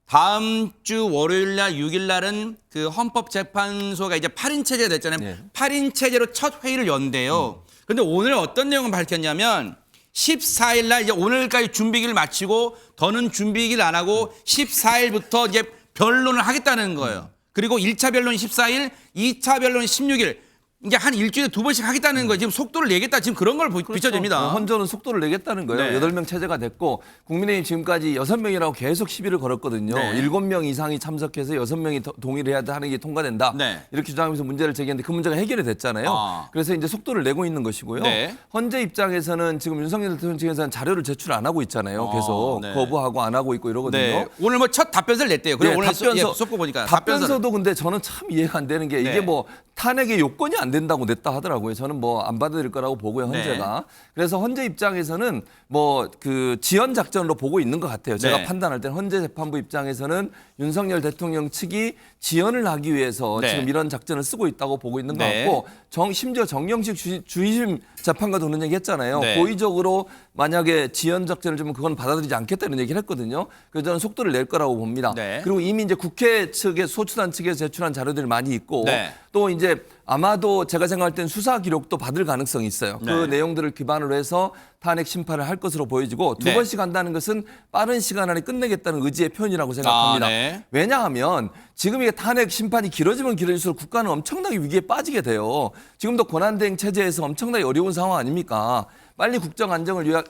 다음 주 월요일 날 6일 날은 그 헌법재판소가 이제 8인 체제가 됐잖아요. 네. 8인 체제로 첫 회의를 연대요. 근데 오늘 어떤 내용을 밝혔냐면 14일 날 이제 오늘까지 준비기를 마치고 더는 준비기를 안 하고 14일부터 이제 변론을 하겠다는 거예요. 그리고 1차 변론이 14일, 2차 변론이 16일. 이게 한 일주일에 두 번씩 하겠다는 거예요. 지금 속도를 내겠다. 지금 그런 걸 비춰집니다. 헌조는 속도를 내겠다는 거예요. 네. 8명 체제가 됐고 국민의힘 지금까지 6명이라고 계속 시비를 걸었거든요. 네. 7명 이상이 참석해서 6명이 동의를 해야 하는 게 통과된다. 네. 이렇게 주장하면서 문제를 제기했는데 그 문제가 해결이 됐잖아요. 아. 그래서 이제 속도를 내고 있는 것이고요. 네. 헌재 입장에서는 지금 윤석열 대통령 측에서는 자료를 제출 안 하고 있잖아요. 계속 네. 거부하고 안 하고 있고 이러거든요. 네. 오늘 뭐 첫 답변서를 냈대요. 그리고 오늘 쏟고 보니까 답변서도 근데 저는 참 이해가 안 되는 게 이게 네. 뭐 탄핵의 요건이 안 된다고 냈다 하더라고요. 저는 뭐 안 받아들일 거라고 보고요, 네. 헌재가. 그래서 헌재 입장에서는 뭐 그 지연 작전으로 보고 있는 것 같아요. 제가 네. 판단할 때는 헌재 재판부 입장에서는 윤석열 대통령 측이 지연을 하기 위해서 네. 지금 이런 작전을 쓰고 있다고 보고 있는 것 네. 같고 심지어 정영식 주의심 재판관도 그런 얘기 했잖아요. 네. 고의적으로 만약에 지연 작전을 주면 그건 받아들이지 않겠다는 얘기를 했거든요. 그래서 저는 속도를 낼 거라고 봅니다. 네. 그리고 이미 이제 국회 측에 소추단 측에서 제출한 자료들이 많이 있고 네. 또 이제 아마도 제가 생각할 땐 수사 기록도 받을 가능성이 있어요. 그 네. 내용들을 기반으로 해서 탄핵 심판을 할 것으로 보여지고 두 네. 번씩 한다는 것은 빠른 시간 안에 끝내겠다는 의지의 표현이라고 생각합니다. 네. 왜냐하면 지금 이게 탄핵 심판이 길어지면 길어질수록 국가는 엄청나게 위기에 빠지게 돼요. 지금도 권한대행 체제에서 엄청나게 어려운 상황 아닙니까? 빨리 국정 안정을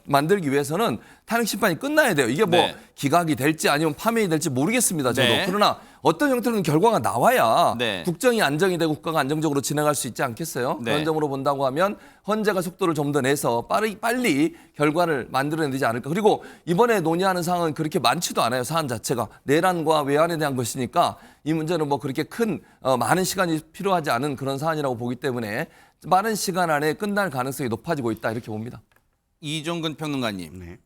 만들기 위해서는 탄핵 심판이 끝나야 돼요. 이게 뭐 네. 기각이 될지 아니면 파면이 될지 모르겠습니다. 저도. 네. 그러나 어떤 형태로는 결과가 나와야 네. 국정이 안정이 되고 국가가 안정적으로 진행할 수 있지 않겠어요? 네. 그런 점으로 본다고 하면 헌재가 속도를 좀 더 내서 빨리 결과를 만들어내지 않을까. 그리고 이번에 논의하는 사항은 그렇게 많지도 않아요. 사안 자체가. 내란과 외환에 대한 것이니까 이 문제는 뭐 그렇게 큰 많은 시간이 필요하지 않은 그런 사안이라고 보기 때문에 빠른 시간 안에 끝날 가능성이 높아지고 있다 이렇게 봅니다. 이종근 평론가님. 네.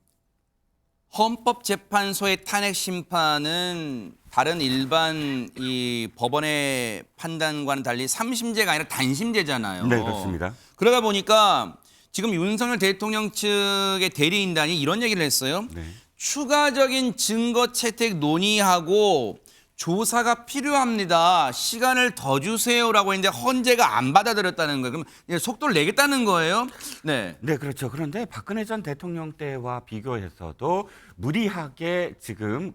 헌법재판소의 탄핵 심판은 다른 일반 이 법원의 판단과는 달리 3심제가 아니라 단심제잖아요. 네, 그렇습니다. 그러다 보니까 지금 윤석열 대통령 측의 대리인단이 이런 얘기를 했어요. 네. 추가적인 증거 채택 논의하고 조사가 필요합니다. 시간을 더 주세요라고 했는데 헌재가 안 받아들였다는 거예요. 그럼 이제 속도를 내겠다는 거예요. 네. 네, 그렇죠. 그런데 박근혜 전 대통령 때와 비교해서도 무리하게 지금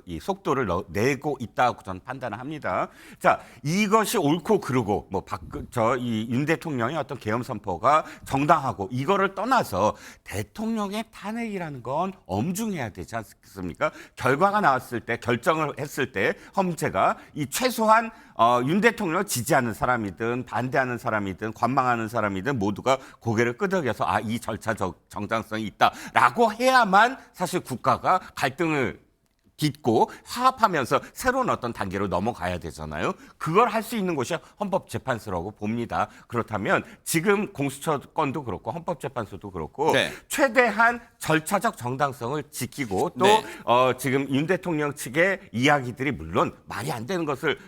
이 속도를 내고 있다고 저는 판단을 합니다. 자, 이것이 옳고 그르고 뭐 이 윤 대통령의 어떤 계엄 선포가 정당하고 이거를 떠나서 대통령의 탄핵이라는 건 엄중해야 되지 않습니까? 결과가 나왔을 때 결정을 했을 때 헌재가 이 최소한 윤 대통령을 지지하는 사람이든 반대하는 사람이든 관망하는 사람이든 모두가 고개를 끄덕여서 이 절차 정당성이 있다라고 해야만 사실 국가가 갈등을 딛고 화합하면서 새로운 어떤 단계로 넘어가야 되잖아요. 그걸 할 수 있는 곳이 헌법재판소라고 봅니다. 그렇다면 지금 공수처건도 그렇고 헌법재판소도 그렇고 네. 최대한 절차적 정당성을 지키고 또 네. 지금 윤 대통령 측의 이야기들이 물론 말이 안 되는 것을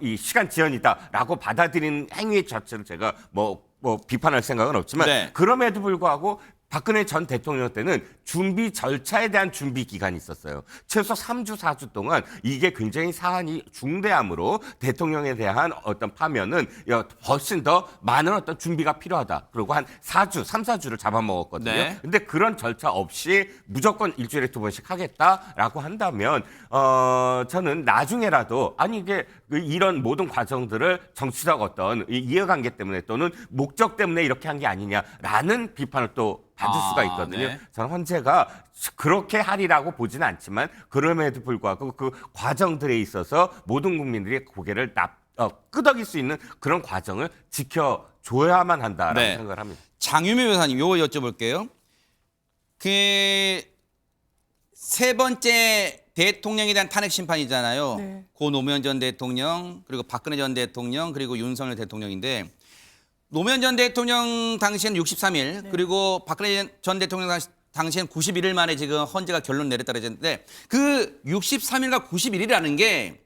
이 시간 지연이다라고 받아들이는 행위 자체를 제가 뭐 비판할 생각은 없지만 네. 그럼에도 불구하고 박근혜 전 대통령 때는 준비 절차에 대한 준비 기간이 있었어요. 최소 3주, 4주 동안 이게 굉장히 사안이 중대함으로 대통령에 대한 어떤 파면은 훨씬 더 많은 어떤 준비가 필요하다. 그리고 한 4주, 3, 4주를 잡아먹었거든요. 네. 근데 그런 절차 없이 무조건 일주일에 2번씩 하겠다라고 한다면 저는 나중에라도 아니 이게 이런 모든 과정들을 정치적 어떤 이해관계 때문에 또는 목적 때문에 이렇게 한 게 아니냐라는 비판을 또 받을 수가 있거든요. 네. 저는 헌재가 그렇게 하리라고 보지는 않지만 그럼에도 불구하고 그 과정들에 있어서 모든 국민들이 고개를 끄덕일 수 있는 그런 과정을 지켜줘야만 한다라고 네. 생각을 합니다. 장유미 변호사님, 요거 여쭤볼게요. 세 번째 대통령에 대한 탄핵 심판이잖아요. 네. 고 노무현 전 대통령, 그리고 박근혜 전 대통령, 그리고 윤석열 대통령인데 노무현 전 대통령 당시엔 63일, 그리고 박근혜 전 대통령 당시엔 91일 만에 지금 헌재가 결론 내렸다 그랬는데 그 63일과 91일이라는 게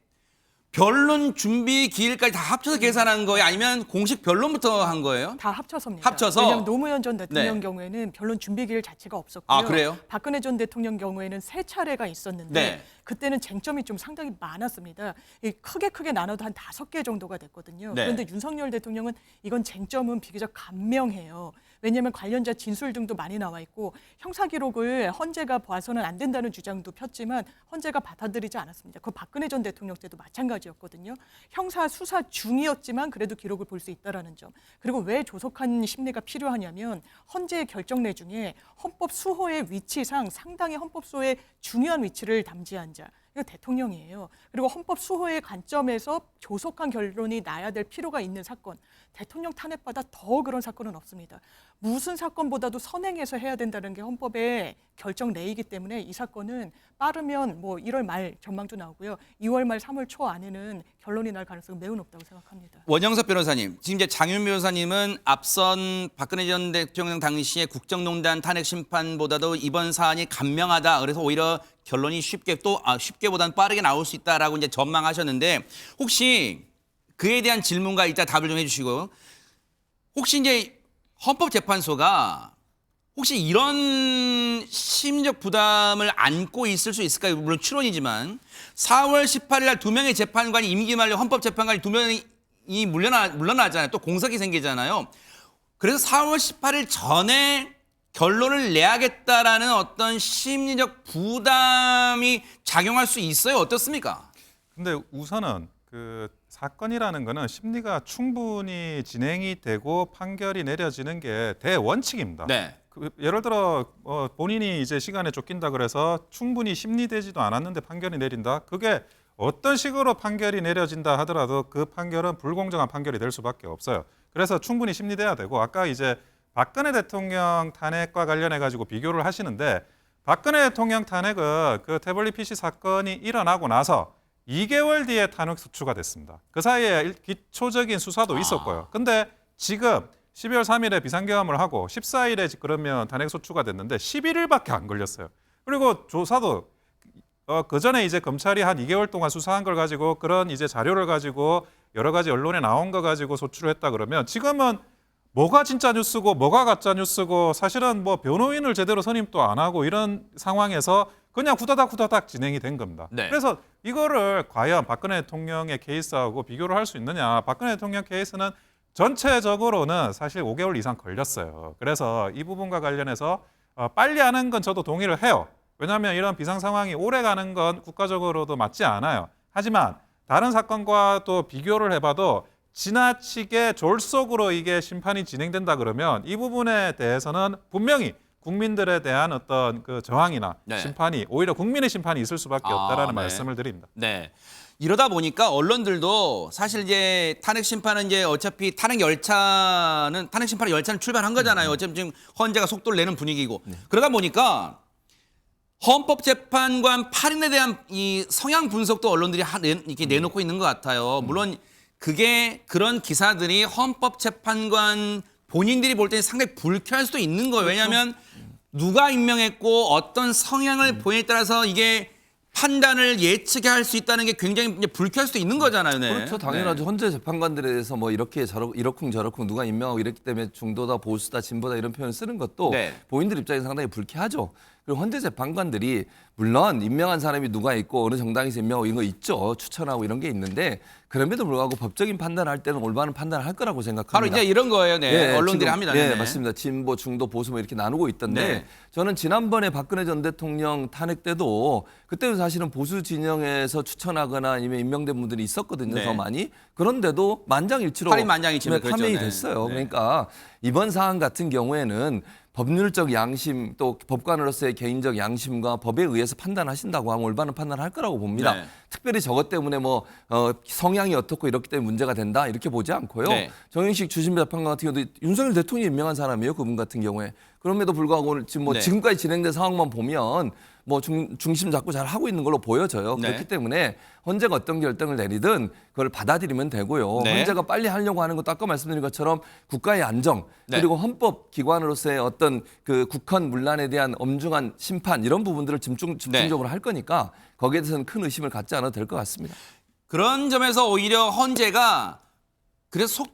변론 준비 기일까지 다 합쳐서 계산한 거예요? 아니면 공식 변론부터 한 거예요? 다 합쳐서입니다. 합쳐서? 왜냐하면 노무현 전 대통령 네. 경우에는 변론 준비 기일 자체가 없었고요. 아, 그래요? 박근혜 전 대통령 경우에는 3차례가 있었는데 네. 그때는 쟁점이 좀 상당히 많았습니다. 크게 나눠도 한 5개 정도가 됐거든요. 네. 그런데 윤석열 대통령은 이건 쟁점은 비교적 간명해요. 왜냐하면 관련자 진술 등도 많이 나와 있고 형사 기록을 헌재가 봐서는 안 된다는 주장도 폈지만 헌재가 받아들이지 않았습니다. 그 박근혜 전 대통령 때도 마찬가지였거든요. 형사 수사 중이었지만 그래도 기록을 볼 수 있다라는 점. 그리고 왜 조속한 심리가 필요하냐면 헌재의 결정 내중에 헌법 수호의 위치상 상당히 헌법 수호의 중요한 위치를 담지한 자. 이거 대통령이에요. 그리고 헌법 수호의 관점에서 조속한 결론이 나야 될 필요가 있는 사건. 대통령 탄핵보다 더 그런 사건은 없습니다. 무슨 사건보다도 선행해서 해야 된다는 게 헌법의 결정 내이기 때문에 이 사건은 빠르면 뭐 1월 말 전망도 나오고요. 2월 말 3월 초 안에는 결론이 날 가능성이 매우 높다고 생각합니다. 원영석 변호사님, 지금 이제 장윤 변호사님은 앞선 박근혜 전 대통령 당시에 국정농단 탄핵 심판보다도 이번 사안이 간명하다. 그래서 오히려 결론이 쉽게보다는 빠르게 나올 수 있다라고 이제 전망하셨는데 혹시 그에 대한 질문과 이따 답을 좀 해주시고 혹시 이제 헌법재판소가 혹시 이런 심리적 부담을 안고 있을 수 있을까요? 물론 추론이지만 4월 18일 날 2명의 재판관이 임기 만료 헌법재판관이 2명이 물러나잖아요. 또 공석이 생기잖아요. 그래서 4월 18일 전에 결론을 내야겠다라는 어떤 심리적 부담이 작용할 수 있어요? 어떻습니까? 근데 우선은 그 사건이라는 거는 심리가 충분히 진행이 되고 판결이 내려지는 게 대원칙입니다. 네. 예를 들어 본인이 이제 시간에 쫓긴다 그래서 충분히 심리되지도 않았는데 판결이 내린다. 그게 어떤 식으로 판결이 내려진다 하더라도 그 판결은 불공정한 판결이 될 수밖에 없어요. 그래서 충분히 심리돼야 되고 아까 이제 박근혜 대통령 탄핵과 관련해 가지고 비교를 하시는데 박근혜 대통령 탄핵은 그 태블릿 PC 사건이 일어나고 나서 2개월 뒤에 탄핵 소추가 됐습니다. 그 사이에 기초적인 수사도 있었고요. 근데 지금 12월 3일에 비상계엄을 하고 14일에 그러면 탄핵 소추가 됐는데 11일밖에 안 걸렸어요. 그리고 조사도 그 전에 이제 검찰이 한 2개월 동안 수사한 걸 가지고 그런 이제 자료를 가지고 여러 가지 언론에 나온 거 가지고 소추를 했다 그러면 지금은 뭐가 진짜 뉴스고 뭐가 가짜 뉴스고 사실은 뭐 변호인을 제대로 선임도 안 하고 이런 상황에서 그냥 후다닥 진행이 된 겁니다. 네. 그래서 이거를 과연 박근혜 대통령의 케이스하고 비교를 할 수 있느냐. 박근혜 대통령 케이스는 전체적으로는 사실 5개월 이상 걸렸어요. 그래서 이 부분과 관련해서 빨리 하는 건 저도 동의를 해요. 왜냐하면 이런 비상 상황이 오래 가는 건 국가적으로도 맞지 않아요. 하지만 다른 사건과 또 비교를 해봐도 지나치게 졸속으로 이게 심판이 진행된다 그러면 이 부분에 대해서는 분명히 국민들에 대한 어떤 그 저항이나 네. 심판이 오히려 국민의 심판이 있을 수밖에 없다라는 말씀을 드립니다. 네. 이러다 보니까 언론들도 사실 이제 탄핵 심판은 이제 어차피 탄핵 심판의 열차는 출발한 거잖아요. 어차피 지금 헌재가 속도를 내는 분위기고. 그러다 보니까 헌법재판관 8인에 대한 이 성향 분석도 언론들이 이렇게 내놓고 있는 것 같아요. 물론 그게 그런 기사들이 헌법재판관 본인들이 볼 때는 상당히 불쾌할 수도 있는 거예요. 왜냐하면 누가 임명했고 어떤 성향을 보이에 따라서 이게 판단을 예측해 할 수 있다는 게 굉장히 이제 불쾌할 수도 있는 거잖아요. 네. 그렇죠. 당연하죠. 현재 재판관들에 대해서 뭐 이렇게 이러쿵 저러쿵 누가 임명하고 이랬기 때문에 중도다, 보수다, 진보다 이런 표현을 쓰는 것도 네. 본인들 입장에서 상당히 불쾌하죠. 그리고 현재 재판관들이 물론 임명한 사람이 누가 있고 어느 정당에서 임명하고 이런 거 있죠. 추천하고 이런 게 있는데 그럼에도 불구하고 법적인 판단을 할 때는 올바른 판단을 할 거라고 생각합니다. 바로 이제 이런 거예요. 네. 예, 언론들이 지금, 합니다. 예, 네. 맞습니다. 진보, 중도, 보수 뭐 이렇게 나누고 있던데 네. 저는 지난번에 박근혜 전 대통령 탄핵 때도 그때도 사실은 보수 진영에서 추천하거나 아니면 임명된 분들이 있었거든요. 네. 더 많이. 그런데도 만장일치로 팔인만장일치로 그랬죠. 파면이 네. 됐어요. 네. 그러니까 이번 사안 같은 경우에는 법률적 양심 또 법관으로서의 개인적 양심과 법에 의해서 판단하신다고 하면 올바른 판단을 할 거라고 봅니다. 네. 특별히 저것 때문에 뭐 성향이 어떻고 이렇기 때문에 문제가 된다 이렇게 보지 않고요. 네. 정영식 주심 재판관 같은 경우도 윤석열 대통령이 임명한 사람이에요. 그분 같은 경우에. 그럼에도 불구하고 오늘 지금 뭐 네. 지금까지 진행된 상황만 보면 뭐 중심 잡고 잘 하고 있는 걸로 보여져요. 네. 그렇기 때문에 헌재가 어떤 결정을 내리든 그걸 받아들이면 되고요. 네. 헌재가 빨리 하려고 하는 것도 아까 말씀드린 것처럼 국가의 안정 네. 그리고 헌법 기관으로서의 어떤 그 국헌 문란에 대한 엄중한 심판 이런 부분들을 집중적으로 할 거니까 거기에 대해서는 큰 의심을 갖지 않아도 될 것 같습니다. 그런 점에서 오히려 헌재가 그래서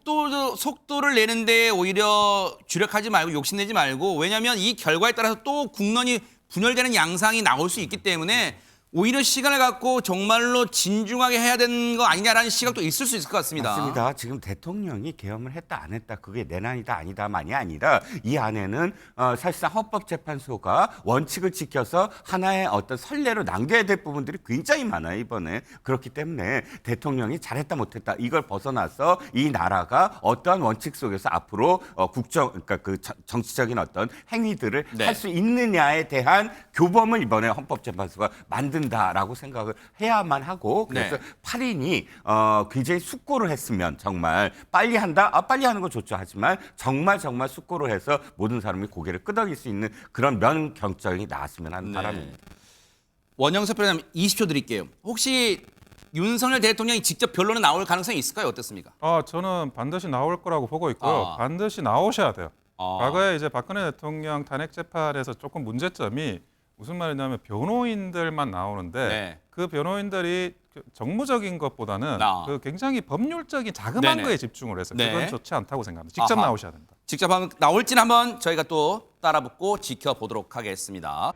속도를 내는데 오히려 주력하지 말고 욕심내지 말고 왜냐하면 이 결과에 따라서 또 국론이 분열되는 양상이 나올 수 있기 때문에 오히려 시간을 갖고 정말로 진중하게 해야 되는 거 아니냐라는 시각도 있을 수 있을 것 같습니다. 맞습니다. 지금 대통령이 계엄을 했다 안 했다 그게 내란이다 아니다만이 아니라 이 안에는 사실상 헌법재판소가 원칙을 지켜서 하나의 어떤 선례로 남겨야 될 부분들이 굉장히 많아요 이번에. 그렇기 때문에 대통령이 잘했다 못했다 이걸 벗어나서 이 나라가 어떠한 원칙 속에서 앞으로 그러니까 그 정치적인 어떤 행위들을 네. 할 수 있느냐에 대한 교범을 이번에 헌법재판소가 만든다라고 생각을 해야만 하고 그래서 네. 8인이 굉장히 숙고를 했으면 정말 빨리 한다? 빨리 하는 건 좋죠. 하지만 정말 숙고를 해서 모든 사람이 고개를 끄덕일 수 있는 그런 면 결정이 나왔으면 하는 네. 바람입니다. 원영석 변호사님 20초 드릴게요. 혹시 윤석열 대통령이 직접 변론에 나올 가능성이 있을까요? 어떻습니까? 저는 반드시 나올 거라고 보고 있고요. 반드시 나오셔야 돼요. 과거에 이제 박근혜 대통령 탄핵 재판에서 조금 문제점이 무슨 말이냐면 변호인들만 나오는데 네. 그 변호인들이 정무적인 것보다는 그 굉장히 법률적인 자그마한 네네. 거에 집중을 해서 네. 그건 좋지 않다고 생각합니다. 직접 아하. 나오셔야 된다. 직접 나올지는 한번 저희가 또 따라붙고 지켜보도록 하겠습니다.